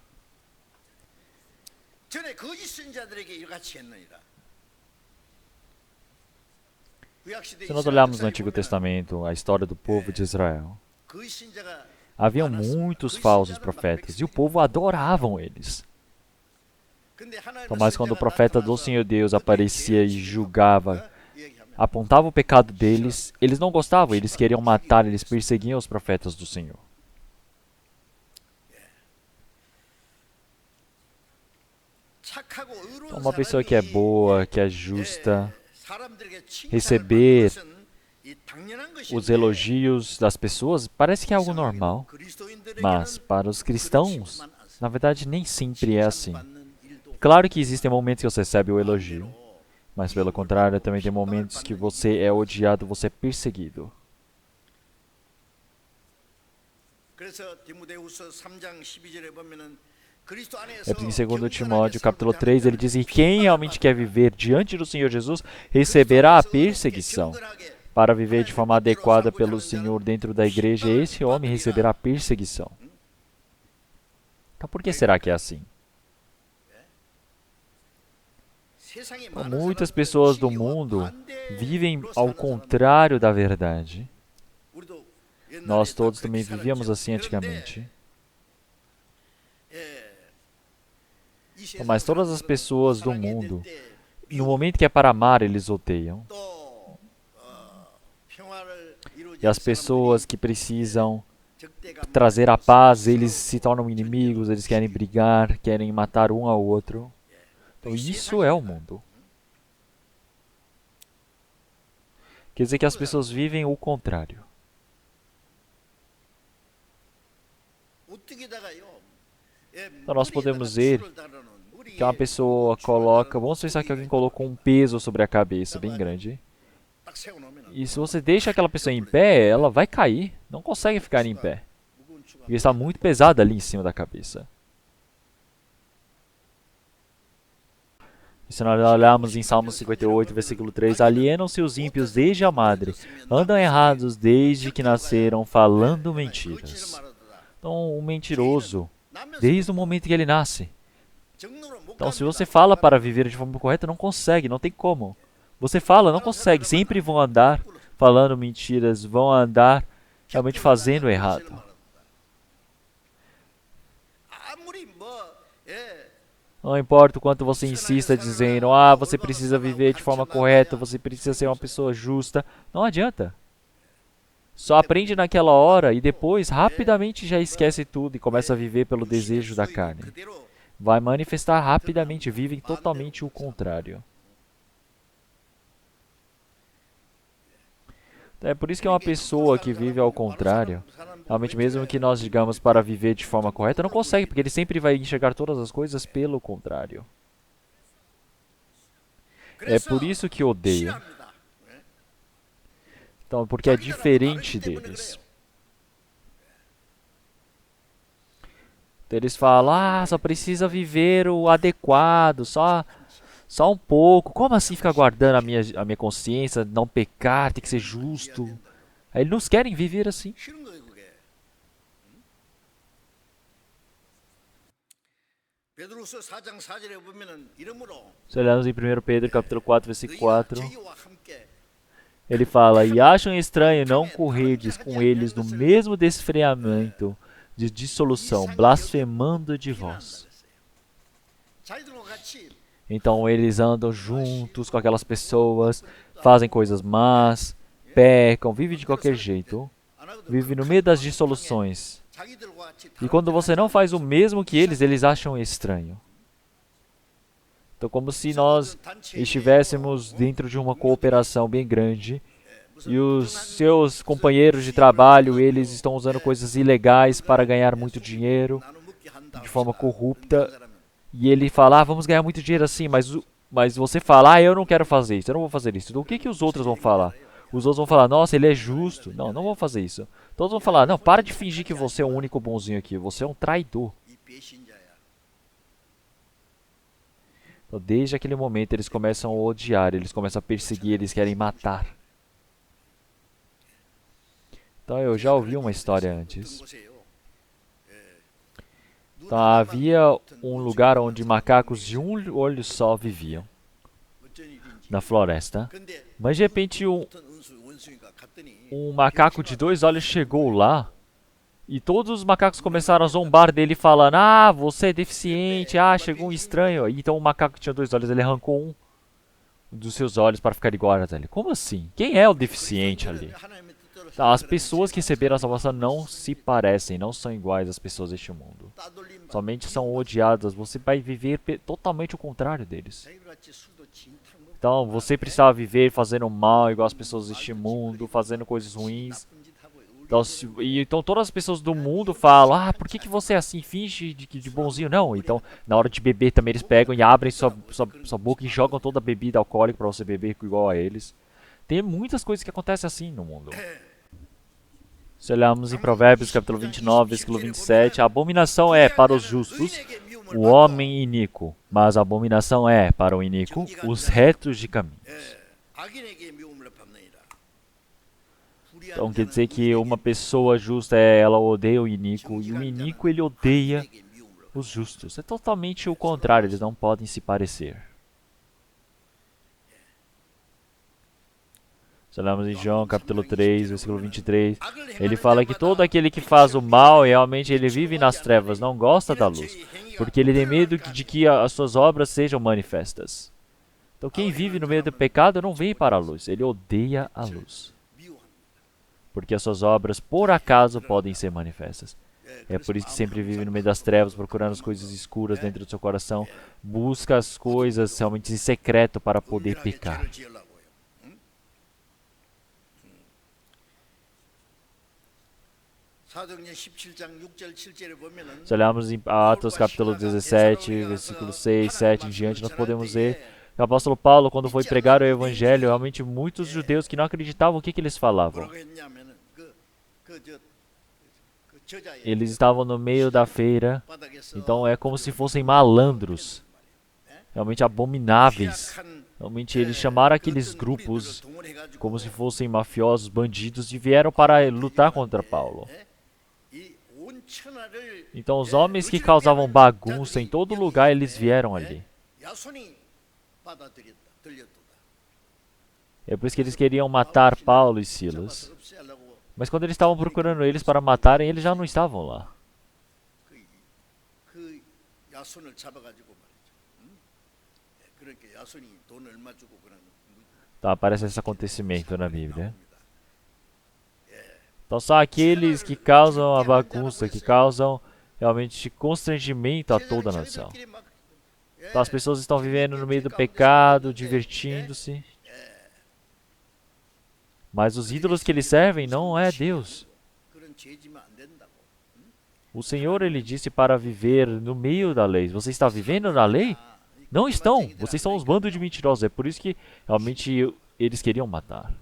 Se nós olharmos no Antigo Testamento a história do povo de Israel, haviam muitos falsos profetas e o povo adoravam eles. Então, mas quando o profeta do Senhor Deus aparecia e julgava, apontava o pecado deles, eles não gostavam, eles queriam matar, eles perseguiam os profetas do Senhor. Então, uma pessoa que é boa, que é justa, receber os elogios das pessoas parece que é algo normal, mas para os cristãos, na verdade, nem sempre é assim. Claro que existem momentos que você recebe o elogio, mas pelo contrário, também tem momentos que você é odiado, você é perseguido. É porque em 2 Timóteo, capítulo 3, ele diz que quem realmente quer viver diante do Senhor Jesus receberá a perseguição. Para viver de forma adequada pelo Senhor dentro da igreja, esse homem receberá a perseguição. Então por que será que é assim? Muitas pessoas do mundo vivem ao contrário da verdade. Nós todos também vivíamos assim antigamente. 이 세상 Mas todas as 사람들은 pessoas do 사랑해야 될 mundo, 때 no momento que é para amar, eles odeiam. 또 평화를 이루어야 E as 할 pessoas 사람들이 que precisam 적대감을 trazer a 가지고 paz, eles se 싸우고 tornam inimigos, eles querem brigar, querem matar um ao outro. Então isso é o mundo. Quer dizer que as pessoas vivem o contrário. 어떻게다가요? Então nós podemos ver que uma pessoa coloca, vamos pensar que alguém colocou um peso sobre a cabeça bem grande. E se você deixa aquela pessoa em pé, ela vai cair, não consegue ficar em pé. Porque está muito pesada ali em cima da cabeça. E se nós olharmos em Salmos 58, versículo 3, alienam-se os ímpios desde a madre, andam errados desde que nasceram, falando mentiras. Então, um mentiroso, desde o momento que ele nasce. Então, se você fala para viver de forma correta, não consegue, não tem como. Você fala, não consegue, sempre vão andar falando mentiras, vão andar realmente fazendo errado. Não importa o quanto você insista dizendo, você precisa viver de forma correta, você precisa ser uma pessoa justa. Não adianta. Só aprende naquela hora e depois rapidamente já esquece tudo e começa a viver pelo desejo da carne. Vai manifestar rapidamente, vivem totalmente o contrário. É por isso que uma pessoa que vive ao contrário, realmente mesmo que nós digamos para viver de forma correta, não consegue, porque ele sempre vai enxergar todas as coisas pelo contrário. É por isso que odeia. Então, porque é diferente deles. Então, eles falam, só precisa viver o adequado, só um pouco. Como assim ficar guardando a minha consciência, não pecar, tem que ser justo? Aí eles não querem viver assim. Se olharmos em 1 Pedro capítulo 4, versículo 4, ele fala, e acham estranho não correrdes com eles no mesmo desfreamento de dissolução, blasfemando de vós. Então eles andam juntos com aquelas pessoas, fazem coisas más, pecam, vivem de qualquer jeito, vivem no meio das dissoluções. E quando você não faz o mesmo que eles acham estranho. Então, como se nós estivéssemos dentro de uma cooperação bem grande e os seus companheiros de trabalho, eles estão usando coisas ilegais para ganhar muito dinheiro, de forma corrupta, e ele fala, vamos ganhar muito dinheiro assim, mas você fala, eu não quero fazer isso, eu não vou fazer isso. Então, o que os outros vão falar? Os outros vão falar, nossa, ele é justo. Não, não vou fazer isso. Todos vão falar, não, para de fingir que você é o único bonzinho aqui, você é um traidor. Então, desde aquele momento, eles começam a odiar, eles começam a perseguir, eles querem matar. Então, eu já ouvi uma história antes. Então, havia um lugar onde macacos de um olho só viviam, na floresta. Mas, de repente, um macaco de 2 olhos chegou lá e todos os macacos começaram a zombar dele, falando, você é deficiente, chegou um estranho. Então, o macaco que tinha 2 olhos, ele arrancou um dos seus olhos para ficar igual a ele. Como assim? Quem é o deficiente ali? As pessoas que receberam a salvação não se parecem, não são iguais às pessoas deste mundo. Somente são odiadas. Você vai viver totalmente o contrário deles. Então, você precisava viver fazendo mal igual as pessoas deste mundo, fazendo coisas ruins. Então todas as pessoas do mundo falam, por que você é assim, finge de bonzinho? Não, então na hora de beber também eles pegam e abrem sua boca e jogam toda a bebida alcoólica para você beber igual a eles. Tem muitas coisas que acontecem assim no mundo. Se olharmos em Provérbios capítulo 29, versículo 27, a abominação é para os justos o homem iníquo, mas a abominação é para o iníquo os retos de caminhos. Então quer dizer que uma pessoa justa, ela odeia o iníquo, e o iníquo ele odeia os justos. É totalmente o contrário, eles não podem se parecer. Se olharmos em João capítulo 3, versículo 23, ele fala que todo aquele que faz o mal, realmente ele vive nas trevas, não gosta da luz, porque ele tem medo de que as suas obras sejam manifestas. Então quem vive no meio do pecado não vem para a luz, ele odeia a luz, porque as suas obras por acaso podem ser manifestas. É por isso que sempre vive no meio das trevas, procurando as coisas escuras dentro do seu coração, busca as coisas realmente em secreto para poder pecar. Se olharmos em Atos capítulo 17, versículo 6, 7 em diante, nós podemos ver que o apóstolo Paulo, quando foi pregar o evangelho, realmente muitos judeus que não acreditavam o que eles falavam. Eles estavam no meio da feira, então é como se fossem malandros, realmente abomináveis. Realmente eles chamaram aqueles grupos como se fossem mafiosos, bandidos, e vieram para lutar contra Paulo. Então os homens que causavam bagunça em todo lugar, eles vieram ali. É por isso que eles queriam matar Paulo e Silas. Mas quando eles estavam procurando eles para matarem, eles já não estavam lá. Então aparece esse acontecimento na Bíblia. Então são aqueles que causam a bagunça, que causam realmente constrangimento a toda a nação. Então as pessoas estão vivendo no meio do pecado, divertindo-se. Mas os ídolos que eles servem não é Deus. O Senhor, ele disse para viver no meio da lei. Você está vivendo na lei? Não estão. Vocês são uns bandos de mentirosos. É por isso que realmente eles queriam matar.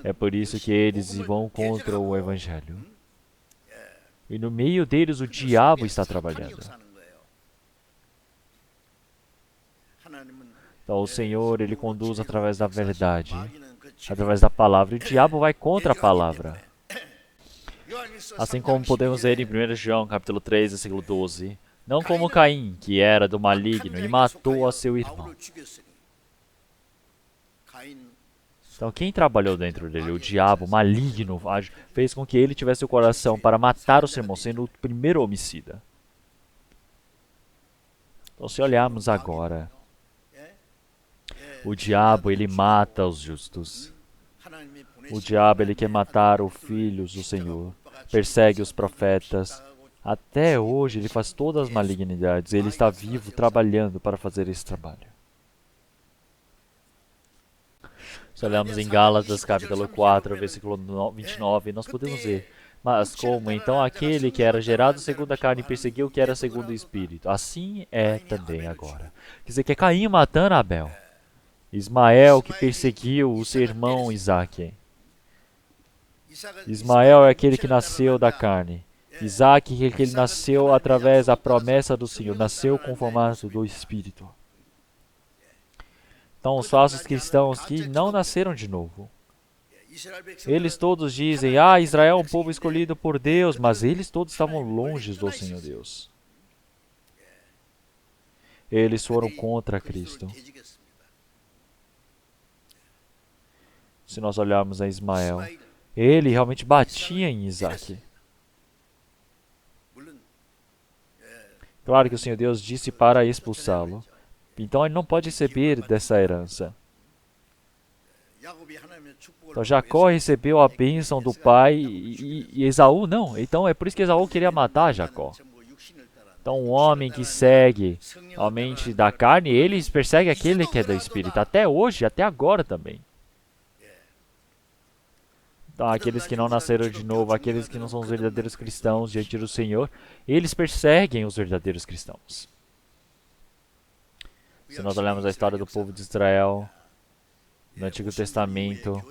É por isso que eles vão contra o Evangelho. E no meio deles o diabo está trabalhando. Então o Senhor, ele conduz através da verdade, através da palavra. E o diabo vai contra a palavra. Assim como podemos ver em 1 João capítulo 3, versículo 12. Não como Caim, que era do maligno e matou a seu irmão. Então quem trabalhou dentro dele? O diabo maligno fez com que ele tivesse o coração para matar o seu irmão, sendo o primeiro homicida. Então se olharmos agora, o diabo, ele mata os justos. O diabo, ele quer matar os filhos do Senhor. Persegue os profetas. Até hoje, ele faz todas as malignidades. Ele está vivo, trabalhando para fazer esse trabalho. Se olharmos em Gálatas, capítulo 4, versículo 29, nós podemos ver. Mas como então aquele que era gerado segundo a carne perseguiu o que era segundo o Espírito, assim é também agora. Quer dizer, que é Caim matando Abel. Ismael que perseguiu o seu irmão Isaque. Ismael é aquele que nasceu da carne. Isaque é aquele que nasceu através da promessa do Senhor, nasceu com o formato do Espírito. Então os falsos cristãos que não nasceram de novo, eles todos dizem, Israel é um povo escolhido por Deus, mas eles todos estavam longe do Senhor Deus. Eles foram contra Cristo. Se nós olharmos a Ismael, ele realmente batia em Isaque. Claro que o Senhor Deus disse para expulsá-lo. Então ele não pode receber dessa herança. Então Jacó recebeu a bênção do pai e Esaú não. Então é por isso que Esaú queria matar Jacó. Então um homem que segue a mente da carne, ele persegue aquele que é do Espírito. Até hoje, até agora também. Então, aqueles que não nasceram de novo, aqueles que não são os verdadeiros cristãos diante do Senhor, eles perseguem os verdadeiros cristãos. Se nós olharmos a história do povo de Israel no Antigo Testamento,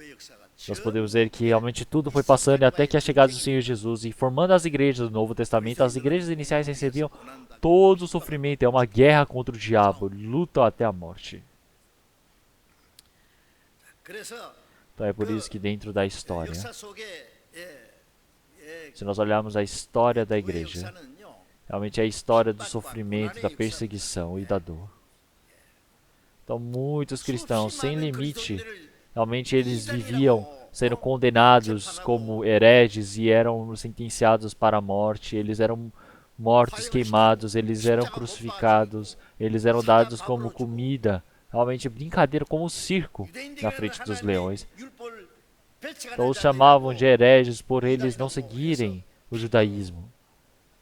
nós podemos ver que realmente tudo foi passando até que a chegada do Senhor Jesus e formando as igrejas do Novo Testamento, as igrejas iniciais recebiam todo o sofrimento. É uma guerra contra o diabo, lutam até a morte. Então é por isso que dentro da história, se nós olharmos a história da igreja, Realmente é a história do sofrimento, da perseguição e da dor. Então muitos cristãos sem limite, realmente eles viviam sendo condenados como hereges e eram sentenciados para a morte, eles eram mortos, queimados, eles eram crucificados, eles eram dados como comida, realmente brincadeira, como um circo na frente dos leões. Então os chamavam de hereges por eles não seguirem o judaísmo.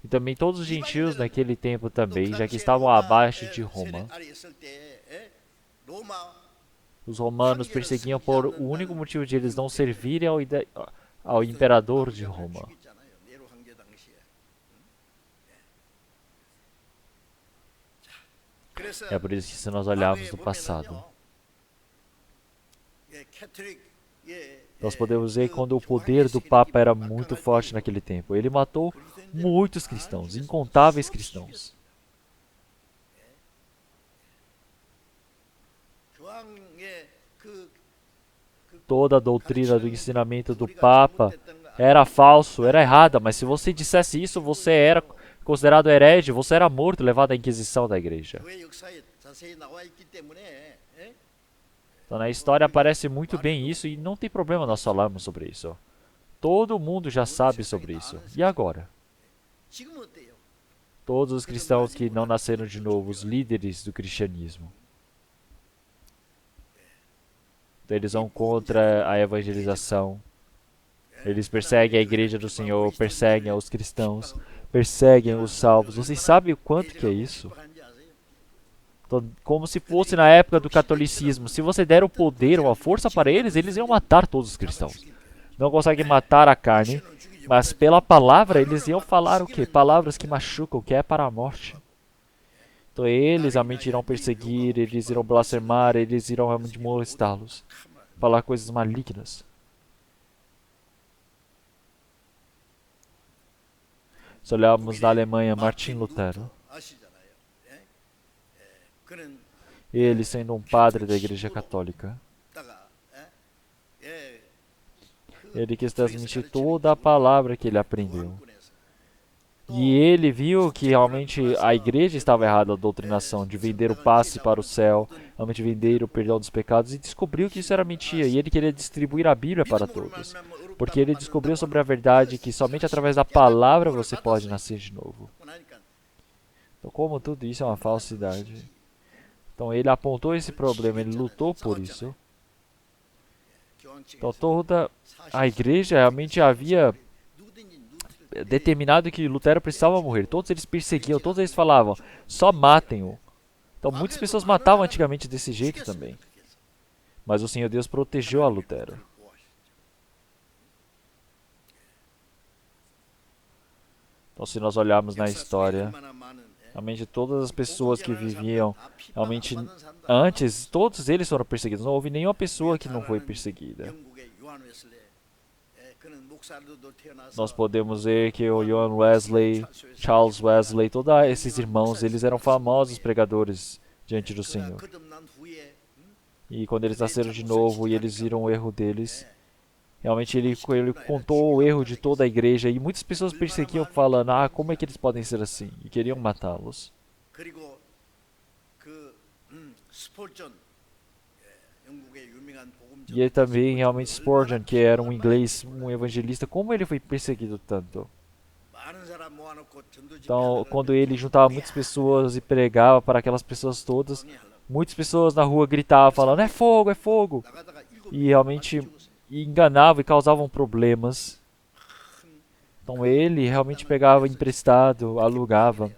E também todos os gentios naquele tempo também, já que estavam abaixo de Roma. Os romanos perseguiam por o único motivo de eles não servirem ao imperador de Roma. É por isso que se nós olharmos no passado, nós podemos ver quando o poder do Papa era muito forte naquele tempo. Ele matou muitos cristãos, incontáveis cristãos. Toda a doutrina do ensinamento do Papa era falso, era errada, mas se você dissesse isso, você era considerado herege, você era morto, levado à Inquisição da igreja. Então na história aparece muito bem isso e não tem problema nós falarmos sobre isso. Todo mundo já sabe sobre isso. E agora? Todos os cristãos que não nasceram de novo, os líderes do cristianismo. Então, eles vão contra a evangelização. Eles perseguem a igreja do Senhor, perseguem os cristãos, perseguem os salvos. Vocês sabem o quanto que é isso? Então, como se fosse na época do catolicismo. Se você der o poder ou a força para eles, eles iam matar todos os cristãos. Não conseguem matar a carne, mas pela palavra eles iam falar o quê? Palavras que machucam, que é para a morte. Então eles realmente irão perseguir, eles irão blasfemar, eles irão realmente molestá-los. Falar coisas malignas. Se olharmos na Alemanha, Martin Lutero. Ele sendo um padre da Igreja Católica. Ele quis transmitir toda a palavra que ele aprendeu. E ele viu que realmente a igreja estava errada, a doutrinação de vender o passe para o céu, realmente vender o perdão dos pecados, e descobriu que isso era mentira, e ele queria distribuir a Bíblia para todos. Porque ele descobriu sobre a verdade que somente através da palavra você pode nascer de novo. Então, como tudo isso é uma falsidade, então ele apontou esse problema, ele lutou por isso. Então toda a igreja realmente havia determinado que Lutero precisava morrer. Todos eles perseguiam, todos eles falavam, só matem-o. Então muitas pessoas matavam antigamente desse jeito também. Mas o Senhor Deus protegeu a Lutero. Então se nós olharmos na história, realmente todas as pessoas que viviam, realmente antes, todos eles foram perseguidos. Não houve nenhuma pessoa que não foi perseguida. Nós podemos ver que o John Wesley, Charles Wesley, todos esses irmãos, eles eram famosos pregadores diante do Senhor. E quando eles nasceram de novo e eles viram o erro deles, realmente ele contou o erro de toda a igreja e muitas pessoas perseguiam falando, como é que eles podem ser assim? E queriam matá-los. E ele também, realmente, Spurgeon, que era um inglês, um evangelista, como ele foi perseguido tanto? Então, quando ele juntava muitas pessoas e pregava para aquelas pessoas todas, muitas pessoas na rua gritavam, falando, é fogo, é fogo! E realmente enganavam e causavam problemas. Então, ele realmente pegava emprestado, alugava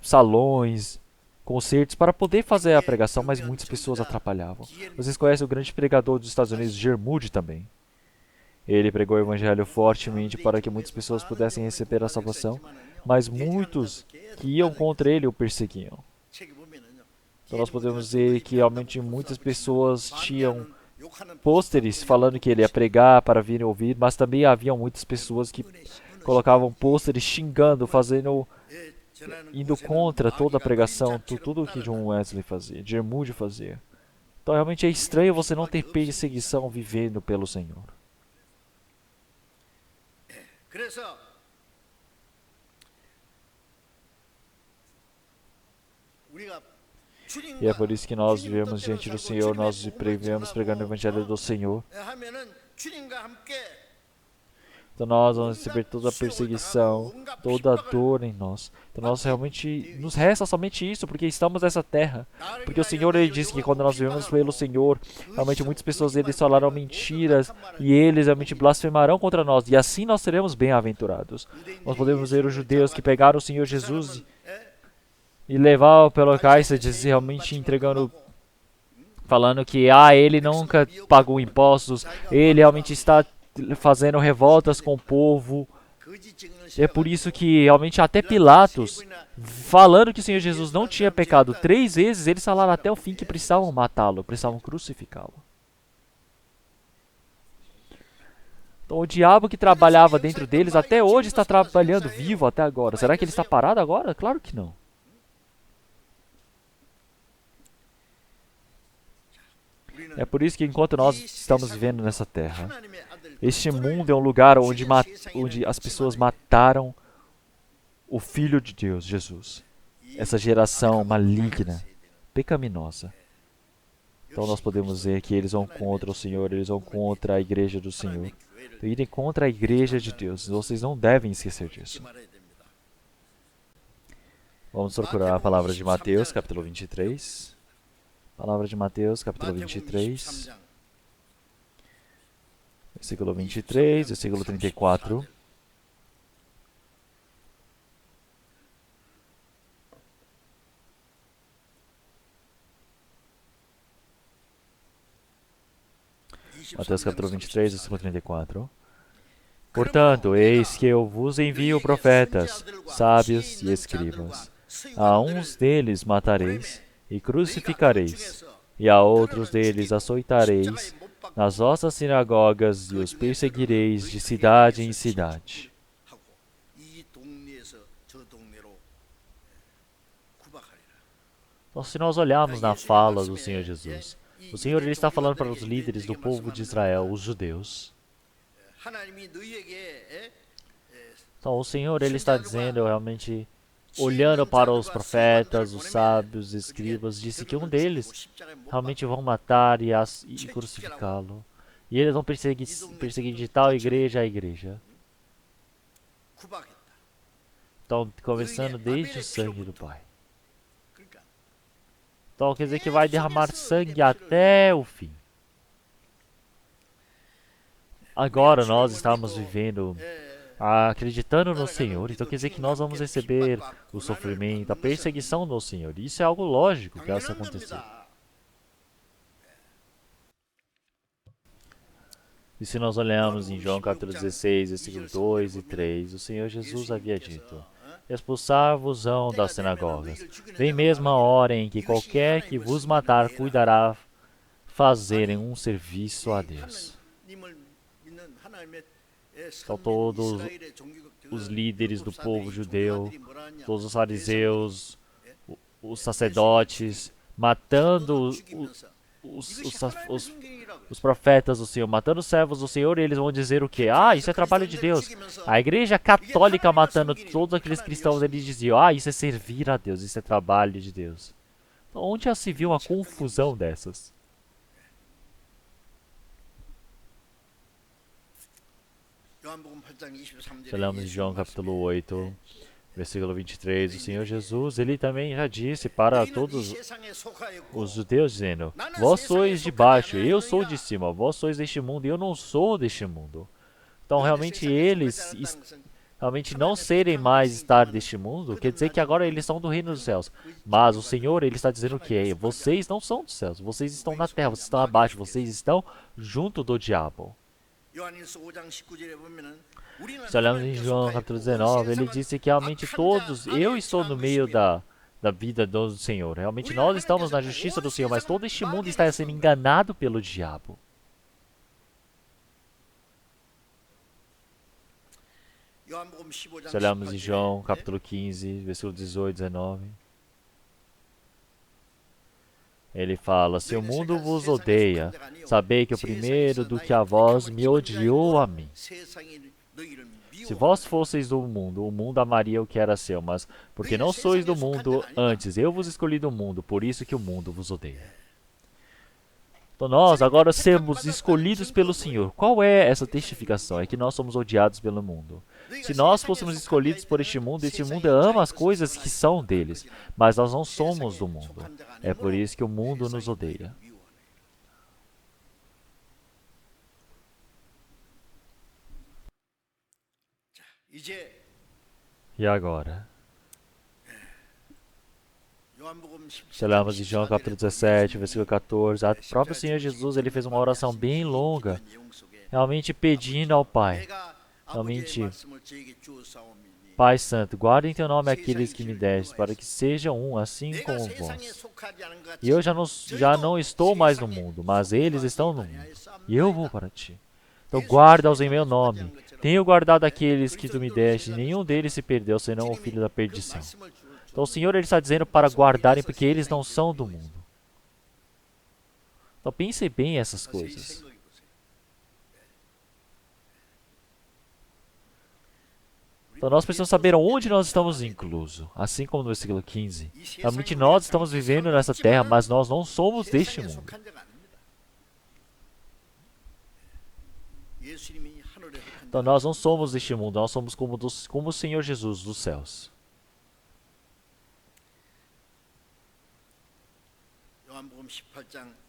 salões, concertos para poder fazer a pregação, mas muitas pessoas atrapalhavam. Vocês conhecem o grande pregador dos Estados Unidos, J.R. Moody, também. Ele pregou o evangelho fortemente para que muitas pessoas pudessem receber a salvação, mas muitos que iam contra ele o perseguiam. Então nós podemos ver que realmente muitas pessoas tinham pôsteres falando que ele ia pregar para virem ouvir, mas também haviam muitas pessoas que colocavam pôsteres xingando, indo contra toda a pregação, tudo o que John Wesley fazia, J.R. Moody fazia. Então realmente é estranho você não ter perseguição vivendo pelo Senhor. E é por isso que nós vivemos diante do Senhor, nós vivemos pregando o Evangelho do Senhor. Então nós vamos receber toda a perseguição, toda a dor em nós. Então nós realmente, nos resta somente isso, porque estamos nessa terra. Porque o Senhor, Ele disse que quando nós vivemos pelo Senhor, realmente muitas pessoas, eles falarão mentiras, e eles realmente blasfemarão contra nós, e assim nós seremos bem-aventurados. Nós podemos ver os judeus que pegaram o Senhor Jesus e levaram pelo cálice, realmente entregando, falando que ele nunca pagou impostos, ele realmente está fazendo revoltas com o povo. É por isso que realmente até Pilatos, falando que o Senhor Jesus não tinha pecado 3 vezes, eles falaram até o fim que precisavam matá-lo, precisavam crucificá-lo. Então o diabo que trabalhava dentro deles até hoje está trabalhando vivo até agora. Será que ele está parado agora? Claro que não. É por isso que enquanto nós estamos vivendo nessa terra, este mundo é um lugar onde as pessoas mataram o Filho de Deus, Jesus. Essa geração maligna, pecaminosa. Então nós podemos ver que eles vão contra o Senhor, eles vão contra a igreja do Senhor. Então, irem contra a igreja de Deus. Vocês não devem esquecer disso. Vamos procurar a palavra de Mateus, capítulo 23. Palavra de Mateus, capítulo 23. Versículo 23, versículo 34. Mateus capítulo 23, versículo 34. Portanto, eis que eu vos envio profetas, sábios e escribas. A uns deles matareis e crucificareis, e a outros deles açoitareis nas vossas sinagogas e os perseguireis de cidade em cidade. Então, se nós olharmos na fala do Senhor Jesus, o Senhor ele está falando para os líderes do povo de Israel, os judeus. Então, o Senhor ele está dizendo realmente, olhando para os profetas, os sábios, os escribas, disse que um deles realmente vão matar e crucificá-lo. E eles vão perseguir de tal igreja a igreja. Então, começando desde o sangue do Pai. Então, quer dizer que vai derramar sangue até o fim. Agora nós estamos vivendo, acreditando no Senhor, então quer dizer que nós vamos receber o sofrimento, a perseguição do Senhor. Isso é algo lógico que vai acontecer. E se nós olharmos em João capítulo 16, versículo 2 e 3, o Senhor Jesus havia dito: expulsar-vos-ão das sinagogas. Vem mesmo a hora em que qualquer que vos matar cuidará fazerem um serviço a Deus. Então todos os líderes do povo judeu, todos os fariseus, os sacerdotes, matando os profetas do Senhor, matando os servos do Senhor, e eles vão dizer o quê? Isso é trabalho de Deus. A igreja católica matando todos aqueles cristãos, eles diziam, isso é servir a Deus, isso é trabalho de Deus. Então, onde já se viu uma confusão dessas? Olhamos em João capítulo 8, versículo 23, o Senhor Jesus, ele também já disse para todos os judeus, dizendo: vós sois de baixo, eu sou de cima, vós sois deste mundo, eu não sou deste mundo. Então, realmente, eles realmente não serem mais estar deste mundo, quer dizer que agora eles são do reino dos céus. Mas o Senhor, ele está dizendo que vocês não são dos céus, vocês estão na terra, vocês estão abaixo, vocês estão junto do diabo. Se olharmos em João capítulo 19, ele disse que realmente todos, eu estou no meio da vida do Senhor. Realmente nós estamos na justiça do Senhor, mas todo este mundo está sendo enganado pelo diabo. Se olharmos em João capítulo 15, versículo 18 e 19, ele fala: se o mundo vos odeia, sabei que o primeiro do que a vós me odiou a mim. Se Se vós fosseis do mundo, o mundo amaria o que era seu, mas porque não sois do mundo, antes eu vos escolhi do mundo, por isso que o mundo vos odeia. Então nós agora sermos escolhidos pelo Senhor. Qual é essa testificação? É que nós somos odiados pelo mundo. Se nós fôssemos escolhidos por este mundo ama as coisas que são deles, mas nós não somos do mundo. É por isso que o mundo nos odeia. 이제 E agora? 요한복음 Se olharmos em João capítulo 17, versículo 14, o próprio Senhor Jesus ele fez uma oração bem longa, realmente pedindo ao Pai, realmente, Pai Santo, guarda em teu nome aqueles que me deste, para que sejam um, assim como vós. E eu já não estou mais no mundo, mas eles estão no mundo, e eu vou para ti. Então guarda-os em meu nome. Tenho guardado aqueles que tu me deste, e nenhum deles se perdeu, senão o filho da perdição. Então o Senhor ele está dizendo para guardarem, porque eles não são do mundo. Então pense bem essas coisas. Então nós precisamos saber onde nós estamos inclusos. Assim como no versículo 15. Realmente nós estamos vivendo nessa terra, mas nós não somos deste mundo. Então nós não somos deste mundo, nós somos como o Senhor Jesus dos céus.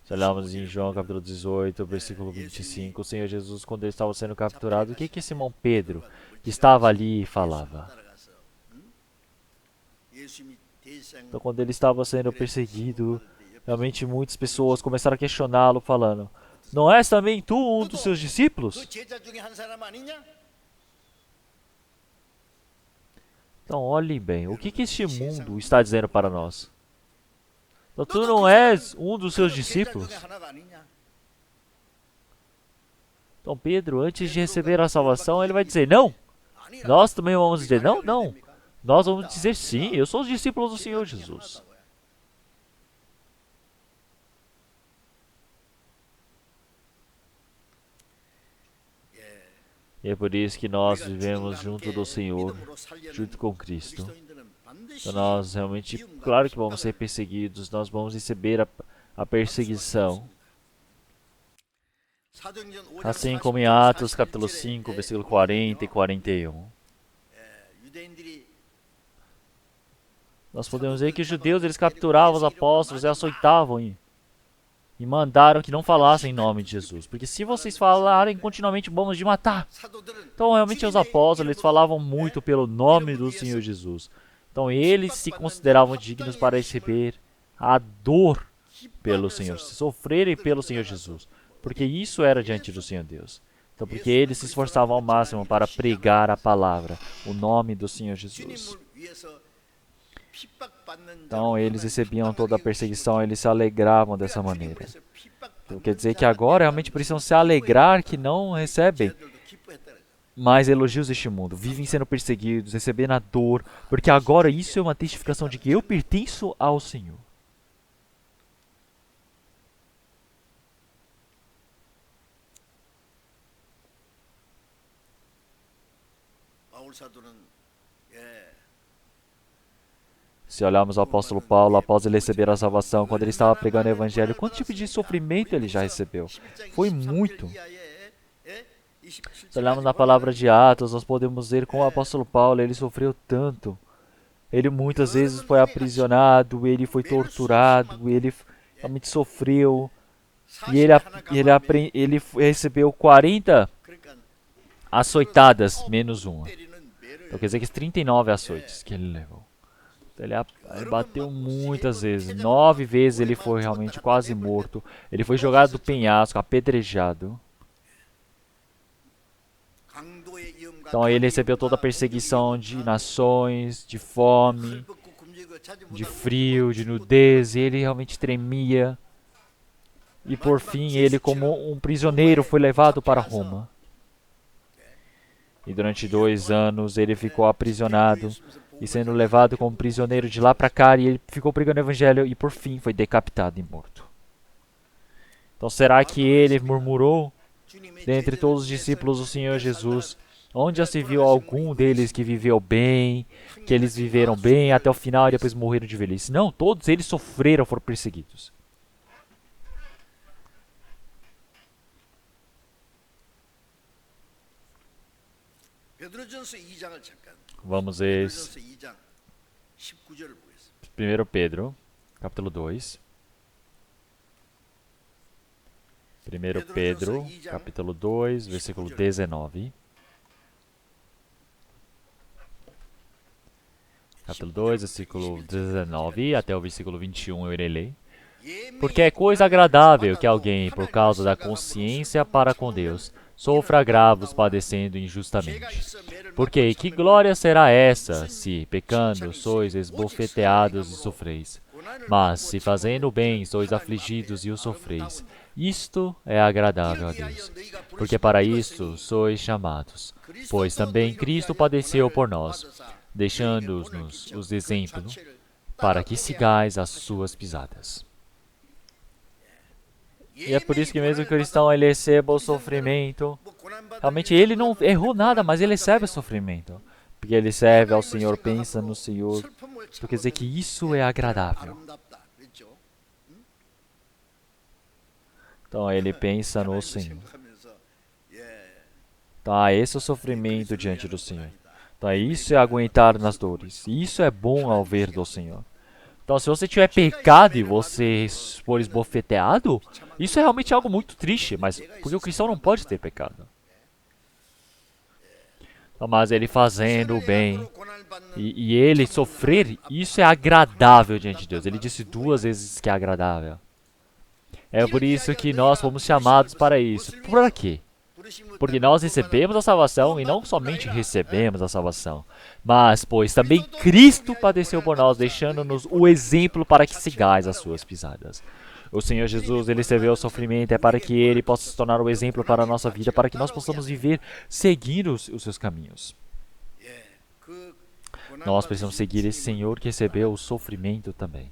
Se olharmos em João capítulo 18, versículo 25, o Senhor Jesus, quando ele estava sendo capturado, o que Simão Pedro, que estava ali, falava? Então quando ele estava sendo perseguido, realmente muitas pessoas começaram a questioná-lo, falando: não és também tu um dos seus discípulos? Então olhem bem, o que este mundo está dizendo para nós? Então tu não és um dos seus discípulos? Então Pedro, antes de receber a salvação, ele vai dizer não. Nós também vamos dizer não, não. Nós vamos dizer sim, eu sou os discípulos do Senhor Jesus. E é por isso que nós vivemos junto do Senhor, junto com Cristo. Então nós realmente, claro que vamos ser perseguidos, nós vamos receber a perseguição. Assim como em Atos capítulo 5, versículo 40 e 41. Nós podemos ver que os judeus eles capturavam os apóstolos e açoitavam e mandaram que não falassem em nome de Jesus. Porque se vocês falarem continuamente, vamos de matar. Então realmente os apóstolos eles falavam muito pelo nome do Senhor Jesus. Então eles se consideravam dignos para receber a dor pelo Senhor, se sofrerem pelo Senhor Jesus. Porque isso era diante do Senhor Deus. Então porque eles se esforçavam ao máximo para pregar a palavra, o nome do Senhor Jesus. Então eles recebiam toda a perseguição, eles se alegravam dessa maneira. Então quer dizer que agora realmente precisam se alegrar que não recebem mais elogios deste mundo, vivem sendo perseguidos, recebendo a dor, porque agora isso é uma testificação de que eu pertenço ao Senhor. Se olharmos o apóstolo Paulo, após ele receber a salvação, quando ele estava pregando o evangelho, quanto tipo de sofrimento ele já recebeu? Foi muito. Se olharmos na palavra de Atos, nós podemos ver como o apóstolo Paulo, ele sofreu tanto. Ele muitas vezes foi aprisionado, ele foi torturado, ele realmente sofreu. E ele recebeu 40 açoitadas, menos uma. Então quer dizer que 39 açoites que ele levou. Então, ele bateu muitas vezes. 9 vezes ele foi realmente quase morto. Ele foi jogado do penhasco, apedrejado. Então ele recebeu toda a perseguição de nações, de fome, de frio, de nudez. E ele realmente tremia. E por fim, ele como um prisioneiro foi levado para Roma. E durante 2 anos ele ficou aprisionado e sendo levado como prisioneiro de lá para cá, e ele ficou pregando o evangelho e por fim foi decapitado e morto. Então será que ele murmurou dentre todos os discípulos do Senhor Jesus Onde já se viu algum deles que viveu bem, que eles viveram bem até o final e depois morreram de velhice? Não, todos eles sofreram, foram perseguidos. 베드로전서 2장을 잠깐. Vamos ver 베드로전서 2장 19절을 보겠습니다. 1 Pedro, capítulo 2. 1 Pedro, capítulo 2, versículo 19. Capítulo 2, versículo 19 até o versículo 21 eu irei ler. Porque é coisa agradável que alguém, por causa da consciência para com Deus, sofra agravos padecendo injustamente. Porque que glória será essa, se, pecando, sois esbofeteados e sofreis? Mas, se fazendo o bem, sois afligidos e o sofreis, isto é agradável a Deus. Porque para isto sois chamados. Pois também Cristo padeceu por nós, deixando-nos os exemplos, para que sigais as suas pisadas. E é por isso que mesmo o cristão ele receba o sofrimento. Realmente ele não errou nada, mas ele recebe o sofrimento. Porque ele serve ao Senhor, pensa no Senhor. Então quer dizer que isso é agradável. Então ele pensa no Senhor. Então esse é o sofrimento diante do Senhor. Então isso é aguentar nas dores. Isso é bom ao ver do Senhor. Então, se você tiver pecado e você for esbofeteado, isso é realmente algo muito triste, mas porque o cristão não pode ter pecado. Então, mas ele fazendo o bem e ele sofrer, isso é agradável diante de Deus. Ele disse 2 vezes que é agradável. É por isso que nós fomos chamados para isso. Por quê? Porque nós recebemos a salvação e não somente recebemos a salvação, mas pois também Cristo padeceu por nós, deixando-nos o exemplo para que sigais as suas pisadas. O Senhor Jesus, ele recebeu o sofrimento, é para que ele possa se tornar o exemplo para a nossa vida, para que nós possamos viver seguindo os seus caminhos. Nós precisamos seguir esse Senhor que recebeu o sofrimento também.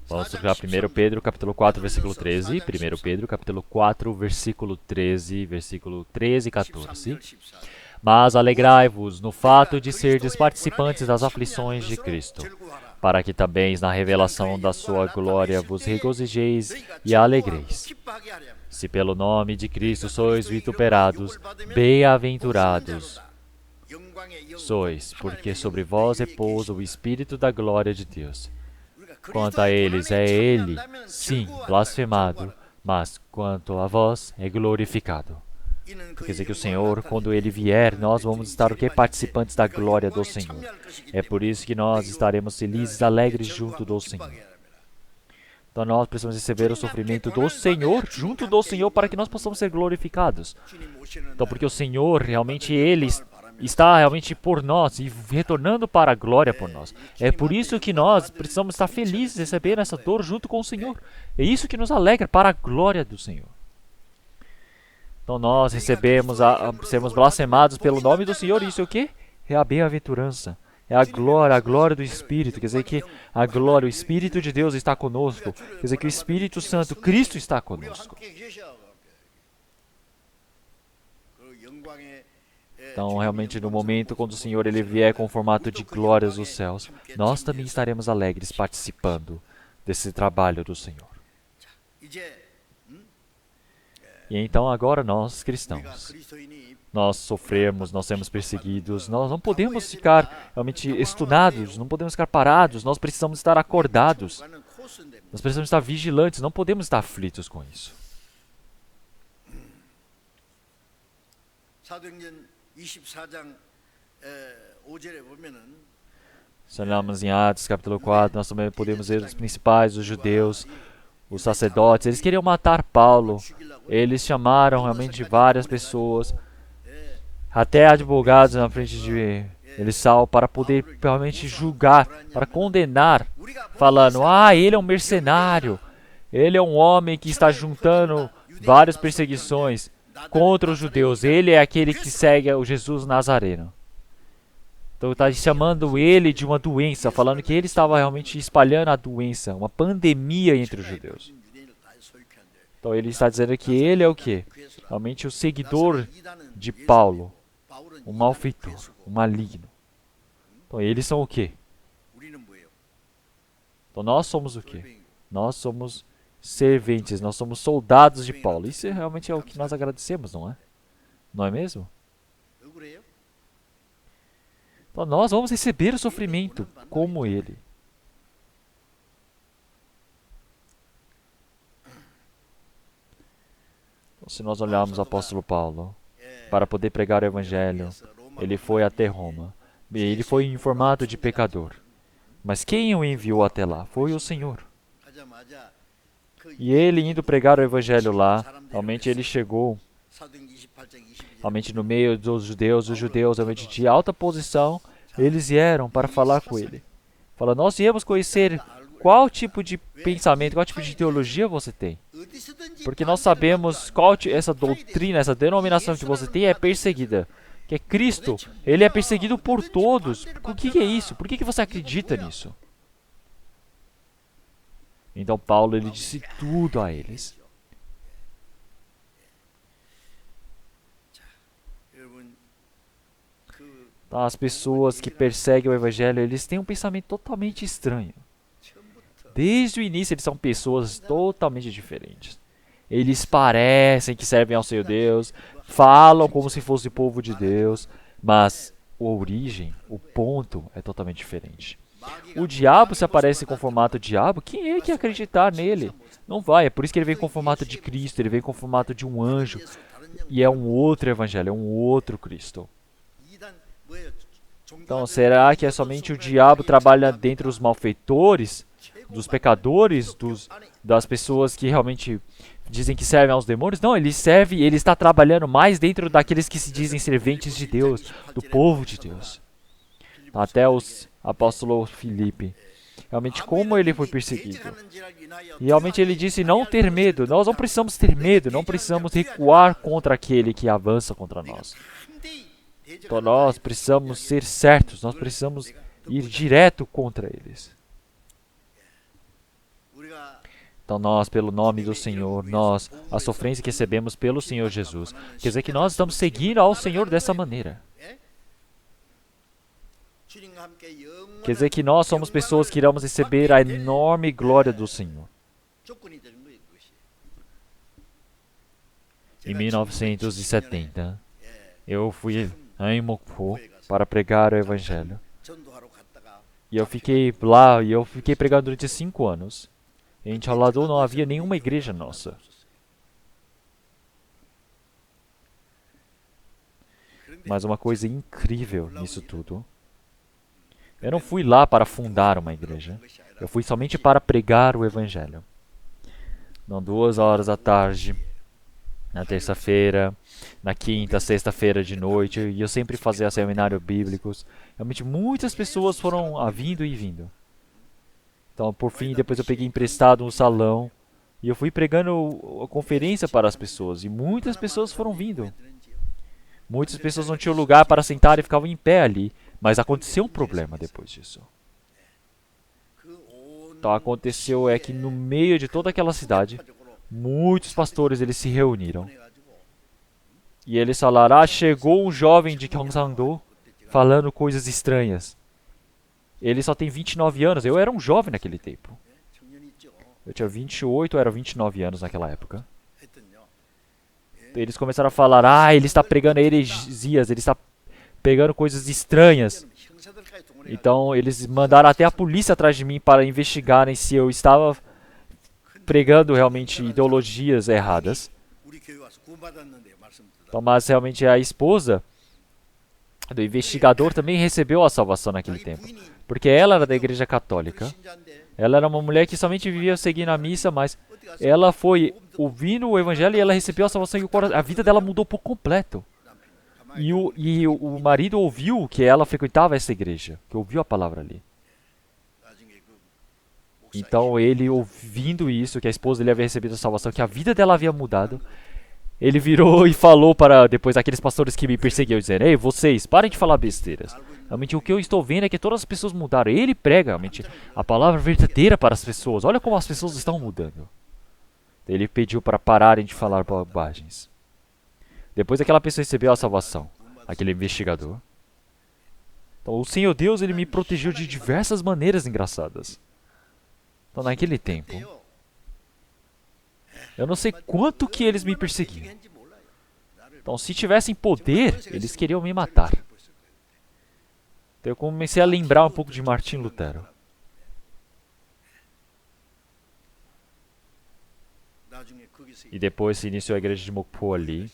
Vamos para 1 Pedro, capítulo 4, versículo 13. 1 Pedro, capítulo 4, versículo 13 e 14. Mas alegrai-vos no fato de serdes participantes das aflições de Cristo, para que também na revelação da sua glória vos regozijeis e alegreis. Se pelo nome de Cristo sois vituperados, bem-aventurados sois, porque sobre vós repousa o Espírito da glória de Deus. Quanto a eles é ele, sim, blasfemado, mas quanto a vós é glorificado. Quer dizer que o Senhor, quando ele vier, nós vamos estar o que? Participantes da glória do Senhor. É por isso que nós estaremos felizes, alegres junto do Senhor. Então nós precisamos receber o sofrimento do Senhor, junto do Senhor, para que nós possamos ser glorificados. Então porque o Senhor, realmente, ele está realmente por nós e retornando para a glória por nós. É por isso que nós precisamos estar felizes, recebendo essa dor junto com o Senhor. É isso que nos alegra para a glória do Senhor. Então nós seremos blasfemados pelo nome do Senhor, e isso é o quê? É a bem-aventurança. É a glória do Espírito. Quer dizer que a glória, o Espírito de Deus está conosco. Quer dizer que o Espírito Santo, Cristo está conosco. Então, realmente, no momento quando o Senhor ele vier com o formato de glórias dos céus, nós também estaremos alegres participando desse trabalho do Senhor. E então, agora nós, cristãos, nós sofremos, nós seremos perseguidos, nós não podemos ficar realmente estunados, não podemos ficar parados, nós precisamos estar acordados, nós precisamos estar vigilantes, não podemos estar aflitos com isso. Se olharmos em Atos capítulo 4, nós também podemos ver os principais, os judeus, os sacerdotes, eles queriam matar Paulo. Eles chamaram realmente várias pessoas, até advogados na frente de Saulo, para poder realmente julgar, para condenar, falando, ele é um mercenário, ele é um homem que está juntando várias perseguições contra os judeus, ele é aquele que segue o Jesus Nazareno. Então está chamando ele de uma doença, falando que ele estava realmente espalhando a doença, uma pandemia entre os judeus. Então ele está dizendo que ele é o quê? Realmente o seguidor de Paulo, um malfeitor, um maligno. Então eles são o quê? Então nós somos o quê? Nós somos serventes, nós somos soldados de Paulo. Isso realmente é o que nós agradecemos, não é? Não é mesmo? Então nós vamos receber o sofrimento como ele. Então, se nós olharmos o apóstolo Paulo, para poder pregar o evangelho, ele foi até Roma. E ele foi em formato de pecador. Mas quem o enviou até lá? Foi o Senhor. E ele indo pregar o evangelho lá, realmente ele chegou realmente no meio dos judeus realmente de alta posição, eles vieram para falar com ele. Fala, nós viemos conhecer qual tipo de pensamento, qual tipo de teologia você tem. Porque nós sabemos qual essa doutrina, essa denominação que você tem é perseguida. Que é Cristo, ele é perseguido por todos. O que é isso? Por que você acredita nisso? Então Paulo, ele disse tudo a eles. Então, as pessoas que perseguem o evangelho, eles têm um pensamento totalmente estranho. Desde o início, eles são pessoas totalmente diferentes. Eles parecem que servem ao seu Deus, falam como se fosse o povo de Deus, mas a origem, o ponto é totalmente diferente. O diabo se aparece com o formato de diabo, quem é que ia acreditar nele? Não vai, é por isso que ele vem com o formato de Cristo, ele vem com o formato de um anjo, e é um outro evangelho, é um outro Cristo. Então, será que é somente o diabo trabalha dentro dos malfeitores, dos pecadores, das pessoas que realmente dizem que servem aos demônios? Não, ele serve, ele está trabalhando mais dentro daqueles que se dizem serventes de Deus, do povo de Deus. Até os apóstolo Filipe. Realmente, como ele foi perseguido. E realmente ele disse não ter medo. Nós não precisamos ter medo, não precisamos recuar contra aquele que avança contra nós. Então nós precisamos ser certos, nós precisamos ir direto contra eles. Então nós, pelo nome do Senhor, nós, a sofrência que recebemos pelo Senhor Jesus, quer dizer que nós estamos seguindo ao Senhor dessa maneira. Quer dizer que nós somos pessoas que iremos receber a enorme glória do Senhor. Em 1970, eu fui em Mokpo para pregar o Evangelho. E eu fiquei lá, e eu fiquei pregando durante 5 anos. Em Jeollado não havia nenhuma igreja nossa. Mas uma coisa incrível nisso tudo, eu não fui lá para fundar uma igreja. Eu fui somente para pregar o Evangelho. Não, 2 horas da tarde, na terça-feira, na quinta, sexta-feira de noite, e eu sempre fazia seminários bíblicos. Realmente muitas pessoas foram vindo e vindo. Então, por fim, depois eu peguei emprestado um salão e eu fui pregando a conferência para as pessoas. E muitas pessoas foram vindo. Muitas pessoas não tinham lugar para sentar e ficavam em pé ali. Mas aconteceu um problema depois disso. Então, aconteceu é que no meio de toda aquela cidade, muitos pastores eles se reuniram. E eles falaram, chegou um jovem de Gyeongsang-do falando coisas estranhas. Ele só tem 29 anos. Eu era um jovem naquele tempo. Eu tinha 28 ou era 29 anos naquela época. Eles começaram a falar, ele está pregando heresias, ele está pegando coisas estranhas. Então, eles mandaram até a polícia atrás de mim para investigarem se eu estava pregando realmente ideologias erradas. Então, mas realmente a esposa do investigador também recebeu a salvação naquele tempo. Porque ela era da igreja católica. Ela era uma mulher que somente vivia seguindo a missa, mas ela foi ouvindo o evangelho e ela recebeu a salvação e a vida dela mudou por completo. E o marido ouviu que ela frequentava essa igreja, que ouviu a palavra ali. Então ele, ouvindo isso, que a esposa dele havia recebido a salvação, que a vida dela havia mudado, ele virou e falou para depois aqueles pastores que me perseguiam, dizendo, ei, vocês, parem de falar besteiras. Realmente o que eu estou vendo é que todas as pessoas mudaram. Ele prega realmente a palavra verdadeira para as pessoas. Olha como as pessoas estão mudando. Ele pediu para pararem de falar bobagens. Depois aquela pessoa recebeu a salvação, aquele investigador. Então, o Senhor Deus, ele me protegeu de diversas maneiras engraçadas. Então, naquele tempo, eu não sei quanto que eles me perseguiam. Então, se tivessem poder, eles queriam me matar. Então, eu comecei a lembrar um pouco de Martim Lutero. E depois se iniciou a igreja de Mokpo ali.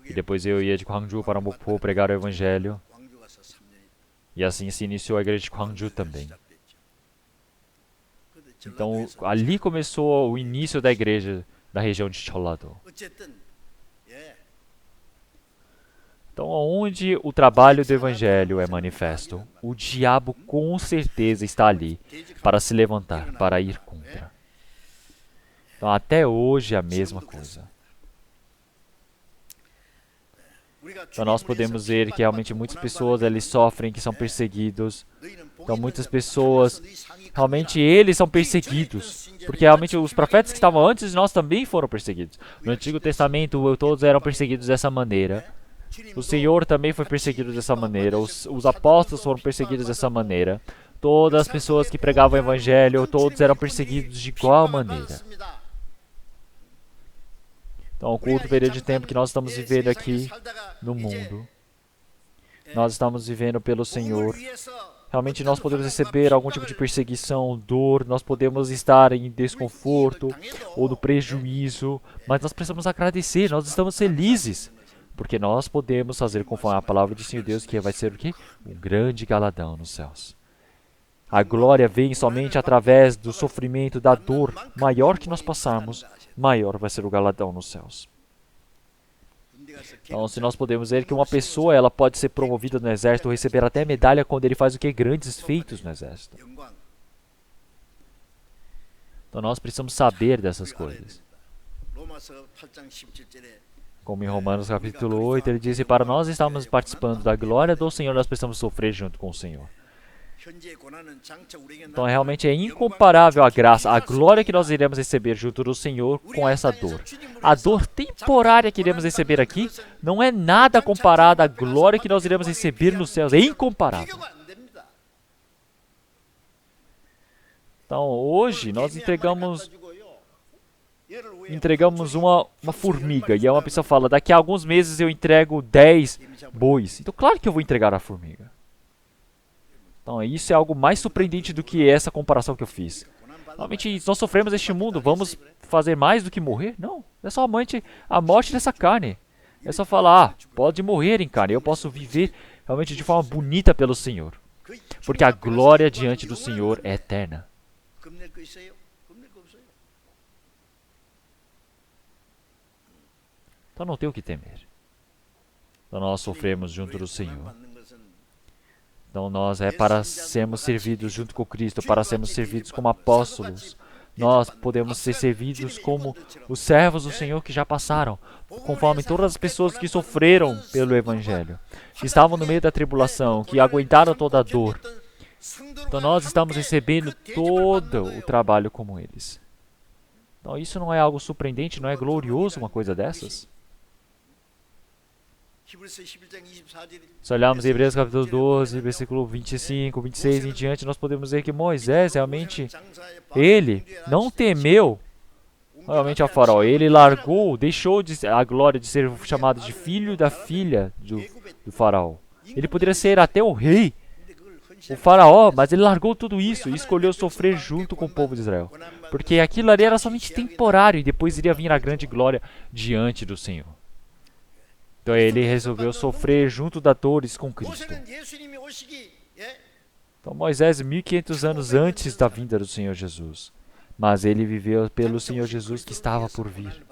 E depois eu ia de Gwangju para Mokpo pregar o evangelho. E assim se iniciou a igreja de Gwangju também. Então ali começou o início da igreja da região de Jeollado. Então onde o trabalho do evangelho é manifesto, o diabo com certeza está ali para se levantar, para ir contra. Então até hoje é a mesma coisa. Então nós podemos ver que realmente muitas pessoas eles sofrem, que são perseguidos. Então muitas pessoas, realmente eles são perseguidos. Porque realmente os profetas que estavam antes de nós também foram perseguidos. No Antigo Testamento todos eram perseguidos dessa maneira. O Senhor também foi perseguido dessa maneira. Os apóstolos foram perseguidos dessa maneira. Todas as pessoas que pregavam o Evangelho, todos eram perseguidos de igual maneira. Então, o curto período de tempo que nós estamos vivendo aqui no mundo, nós estamos vivendo pelo Senhor. Realmente nós podemos receber algum tipo de perseguição, dor, nós podemos estar em desconforto ou no prejuízo, mas nós precisamos agradecer, nós estamos felizes, porque nós podemos fazer conforme a palavra do Senhor Deus, que vai ser o quê? Um grande galardão nos céus. A glória vem somente através do sofrimento, da dor maior que nós passarmos, maior vai ser o galardão nos céus. Então, se nós podemos ver que uma pessoa ela pode ser promovida no exército, receber até medalha quando ele faz o que? Grandes feitos no exército. Então, nós precisamos saber dessas coisas. Como em Romanos capítulo 8, ele diz que para nós estarmos participando da glória do Senhor, nós precisamos sofrer junto com o Senhor. Então realmente é incomparável a graça, a glória que nós iremos receber junto do Senhor com essa dor. A dor temporária que iremos receber aqui não é nada comparada à glória que nós iremos receber nos céus. É incomparável. Então hoje nós entregamos uma formiga e uma pessoa fala, daqui a alguns meses eu entrego 10 bois. Então claro que eu vou entregar a formiga. Então, isso é algo mais surpreendente do que essa comparação que eu fiz. Realmente, nós sofremos neste mundo, vamos fazer mais do que morrer? Não, é somente a morte dessa carne. É só falar, pode morrer em carne, eu posso viver realmente de forma bonita pelo Senhor. Porque a glória diante do Senhor é eterna. Então, não tem o que temer. Então, nós sofremos junto do Senhor. Então nós é para sermos servidos junto com Cristo, para sermos servidos como apóstolos. Nós podemos ser servidos como os servos do Senhor que já passaram, conforme todas as pessoas que sofreram pelo Evangelho, que estavam no meio da tribulação, que aguentaram toda a dor. Então nós estamos recebendo todo o trabalho como eles. Então isso não é algo surpreendente, não é glorioso uma coisa dessas? Se olharmos em Hebreus capítulo 12, versículo 25, 26 em diante, nós podemos ver que Moisés realmente, ele não temeu realmente a Faraó. Ele largou, deixou a glória de ser chamado de filho da filha do Faraó. Ele poderia ser até o rei, o Faraó, mas ele largou tudo isso e escolheu sofrer junto com o povo de Israel. Porque aquilo ali era somente temporário e depois iria vir a grande glória diante do Senhor. Então ele resolveu sofrer junto das dores com Cristo. Então Moisés, 1500 anos antes da vinda do Senhor Jesus. Mas ele viveu pelo Senhor Jesus que estava por vir.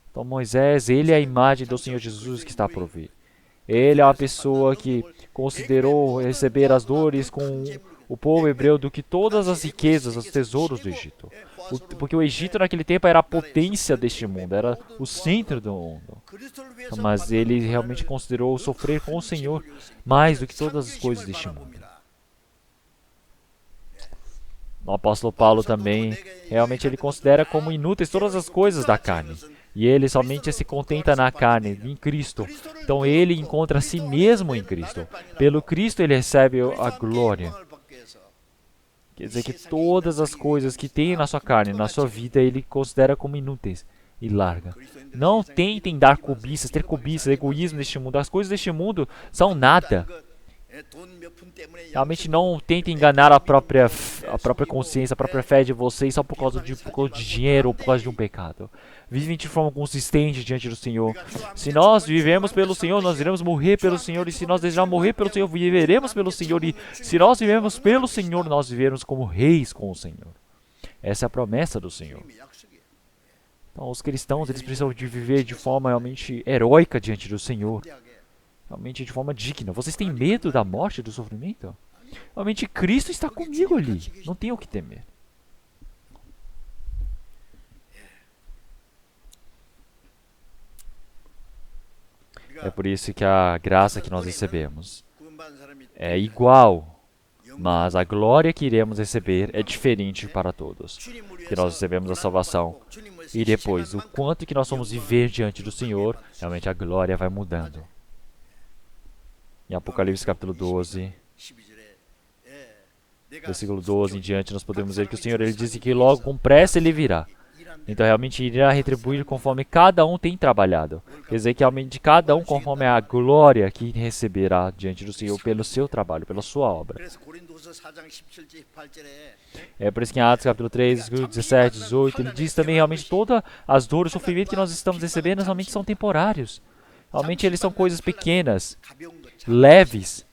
Então Moisés, ele é a imagem do Senhor Jesus que está por vir. Ele é uma pessoa que considerou receber as dores com o povo hebreu do que todas as riquezas, os tesouros do Egito. Porque o Egito naquele tempo era a potência deste mundo, era o centro do mundo. Mas ele realmente considerou sofrer com o Senhor mais do que todas as coisas deste mundo. O apóstolo Paulo também, realmente ele considera como inúteis todas as coisas da carne. E ele somente se contenta na carne, em Cristo. Então ele encontra a si mesmo em Cristo. Pelo Cristo ele recebe a glória. Quer dizer que todas as coisas que tem na sua carne, na sua vida, ele considera como inúteis e larga. Não tentem dar cobiças, ter cobiças, egoísmo neste mundo. As coisas deste mundo são nada. Realmente não tentem enganar a própria consciência, a própria fé de vocês só por causa de dinheiro ou por causa de um pecado. Vivem de forma consistente diante do Senhor. Se nós vivemos pelo Senhor, nós iremos morrer pelo Senhor. E se nós desejarmos morrer pelo Senhor, viveremos pelo Senhor. E se nós vivemos pelo Senhor, nós viveremos como reis com o Senhor. Essa é a promessa do Senhor. Então, os cristãos, eles precisam de viver de forma realmente heróica diante do Senhor. Realmente de forma digna. Vocês têm medo da morte e do sofrimento? Realmente Cristo está comigo ali. Não tenho o que temer. É por isso que a graça que nós recebemos é igual, mas a glória que iremos receber é diferente para todos. Que nós recebemos a salvação e depois, o quanto que nós vamos viver diante do Senhor, realmente a glória vai mudando. Em Apocalipse capítulo 12, versículo 12 em diante, nós podemos ver que o Senhor ele disse que logo com pressa ele virá. Então realmente irá retribuir conforme cada um tem trabalhado. Quer dizer que realmente cada um conforme a glória que receberá diante do Senhor pelo seu trabalho, pela sua obra. É por isso que em Atos capítulo 3, 17, 18, ele diz também realmente todas as dores, o sofrimento que nós estamos recebendo realmente são temporários. Realmente eles são coisas pequenas, leves,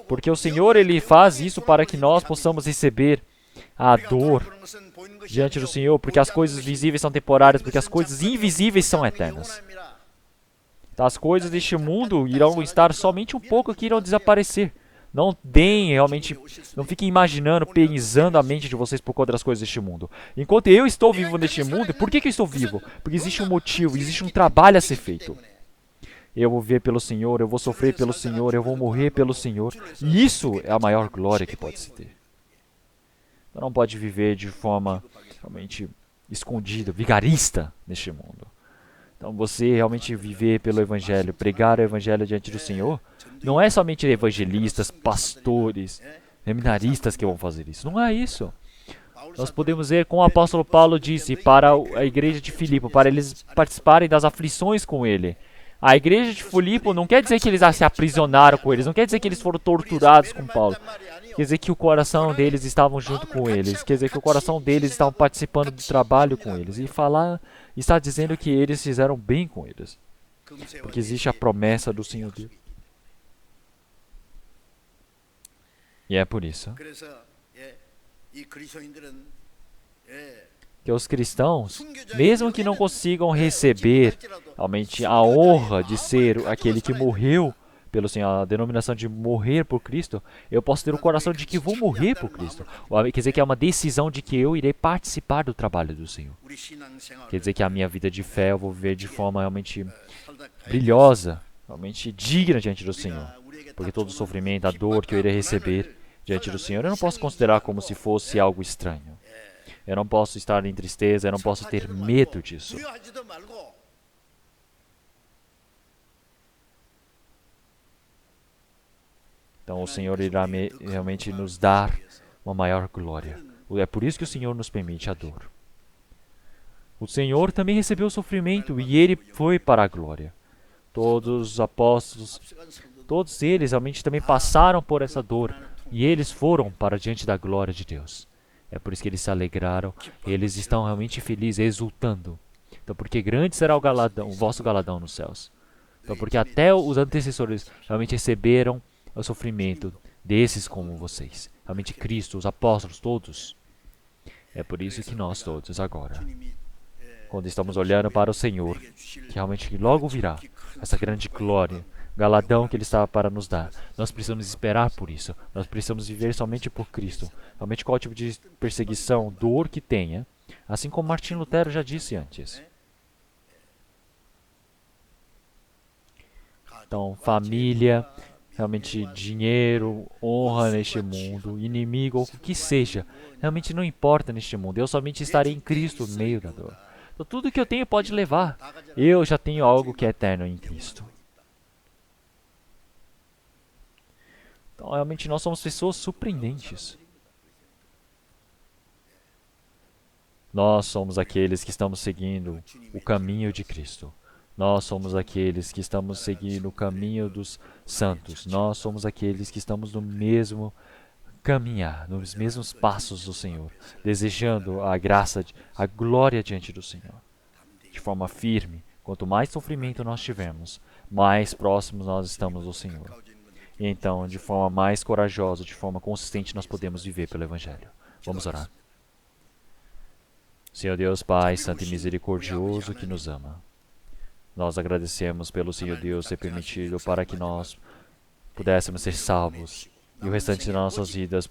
porque o Senhor ele faz isso para que nós possamos receber a dor diante do Senhor, porque as coisas visíveis são temporárias, porque as coisas invisíveis são eternas. Então, as coisas deste mundo irão estar somente um pouco que irão desaparecer. Não deem realmente, não fiquem imaginando, pensando a mente de vocês por conta das coisas deste mundo. Enquanto eu estou vivo neste mundo, por que eu estou vivo? Porque existe um motivo, existe um trabalho a ser feito. Eu vou viver pelo Senhor, eu vou sofrer pelo Senhor, eu vou morrer pelo Senhor. E isso é a maior glória que pode se ter. Você não pode viver de forma realmente escondida, vigarista neste mundo. Então você realmente viver pelo Evangelho, pregar o Evangelho diante do Senhor, não é somente evangelistas, pastores, seminaristas que vão fazer isso. Não é isso. Nós podemos ver como o apóstolo Paulo disse para a igreja de Filipe, para eles participarem das aflições com ele. A igreja de Filipe não quer dizer que eles se aprisionaram com eles, não quer dizer que eles foram torturados com Paulo. Quer dizer que o coração deles estava junto com eles, quer dizer que o coração deles estava participando do trabalho com eles. E está dizendo que eles fizeram bem com eles, porque existe a promessa do Senhor Deus. E é por isso que os cristãos, mesmo que não consigam receber realmente a honra de ser aquele que morreu pelo Senhor, a denominação de morrer por Cristo, eu posso ter o coração de que vou morrer por Cristo. Quer dizer que é uma decisão de que eu irei participar do trabalho do Senhor. Quer dizer que a minha vida de fé eu vou viver de forma realmente brilhosa, realmente digna diante do Senhor. Porque todo o sofrimento, a dor que eu irei receber diante do Senhor, eu não posso considerar como se fosse algo estranho. Eu não posso estar em tristeza, eu não posso ter medo disso. Então o Senhor irá realmente nos dar uma maior glória. É por isso que o Senhor nos permite a dor. O Senhor também recebeu o sofrimento e ele foi para a glória. Todos os apóstolos, todos eles realmente também passaram por essa dor e eles foram para diante da glória de Deus. É por isso que eles se alegraram e eles estão realmente felizes, exultando. Então, porque grande será o vosso galardão nos céus. Então, porque até os antecessores realmente receberam o sofrimento desses como vocês. Realmente Cristo, os apóstolos, todos. É por isso que nós todos agora, quando estamos olhando para o Senhor, que realmente logo virá essa grande glória, galardão que Ele está para nos dar, nós precisamos esperar por isso. Nós precisamos viver somente por Cristo. Realmente qual tipo de perseguição, dor que tenha, assim como Martinho Lutero já disse antes. Então, família, realmente dinheiro, honra neste mundo, inimigo ou o que seja, realmente não importa neste mundo. Eu somente estarei em Cristo no meio da dor. Então, tudo que eu tenho pode levar. Eu já tenho algo que é eterno em Cristo. Então, realmente nós somos pessoas surpreendentes. Nós somos aqueles que estamos seguindo o caminho de Cristo. Nós somos aqueles que estamos seguindo o caminho dos santos. Nós somos aqueles que estamos no mesmo caminhar, nos mesmos passos do Senhor, desejando a graça, a glória diante do Senhor. De forma firme, quanto mais sofrimento nós tivermos, mais próximos nós estamos do Senhor. E então, de forma mais corajosa, de forma consistente, nós podemos viver pelo Evangelho. Vamos orar. Senhor Deus, Pai, Santo e Misericordioso, que nos ama. Nós agradecemos pelo Senhor Deus ter permitido para que nós pudéssemos ser salvos e o restante de nossas vidas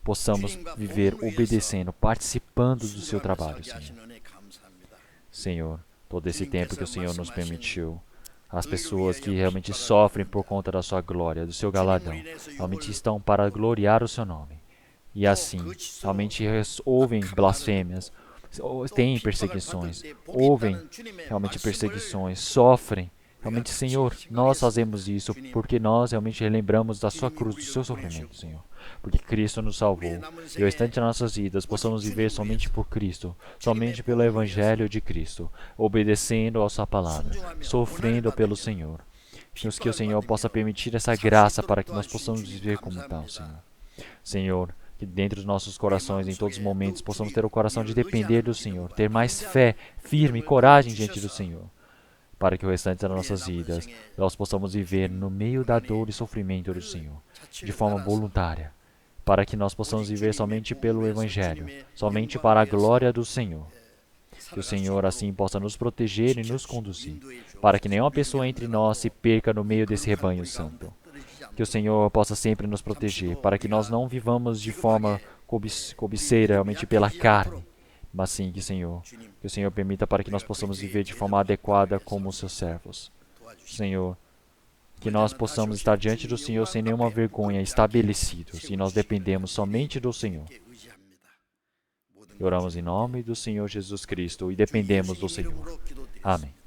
possamos viver obedecendo, participando do seu trabalho, Senhor. Senhor, todo esse tempo que o Senhor nos permitiu, as pessoas que realmente sofrem por conta da sua glória, do seu galardão, realmente estão para gloriar o seu nome. E assim, realmente ouvem blasfêmias, têm perseguições, ouvem realmente perseguições, sofrem. Realmente, Senhor, nós fazemos isso porque nós realmente relembramos da sua cruz, do seu sofrimento, Senhor. Porque Cristo nos salvou. E o restante de nossas vidas possamos viver somente por Cristo, somente pelo Evangelho de Cristo, obedecendo a sua palavra, sofrendo pelo Senhor. Que o Senhor possa permitir essa graça para que nós possamos viver como tal, Senhor. Senhor, que dentro dos nossos corações, em todos os momentos, possamos ter o coração de depender do Senhor, ter mais fé, firme e coragem diante do Senhor, para que o restante das nossas vidas nós possamos viver no meio da dor e sofrimento do Senhor, de forma voluntária, para que nós possamos viver somente pelo Evangelho, somente para a glória do Senhor. Que o Senhor assim possa nos proteger e nos conduzir, para que nenhuma pessoa entre nós se perca no meio desse rebanho santo. Que o Senhor possa sempre nos proteger, para que nós não vivamos de forma cobiceira, realmente pela carne, mas sim que o Senhor permita para que nós possamos viver de forma adequada como os seus servos. Senhor, que nós possamos estar diante do Senhor sem nenhuma vergonha, estabelecidos, e nós dependemos somente do Senhor. E oramos em nome do Senhor Jesus Cristo e dependemos do Senhor. Amém.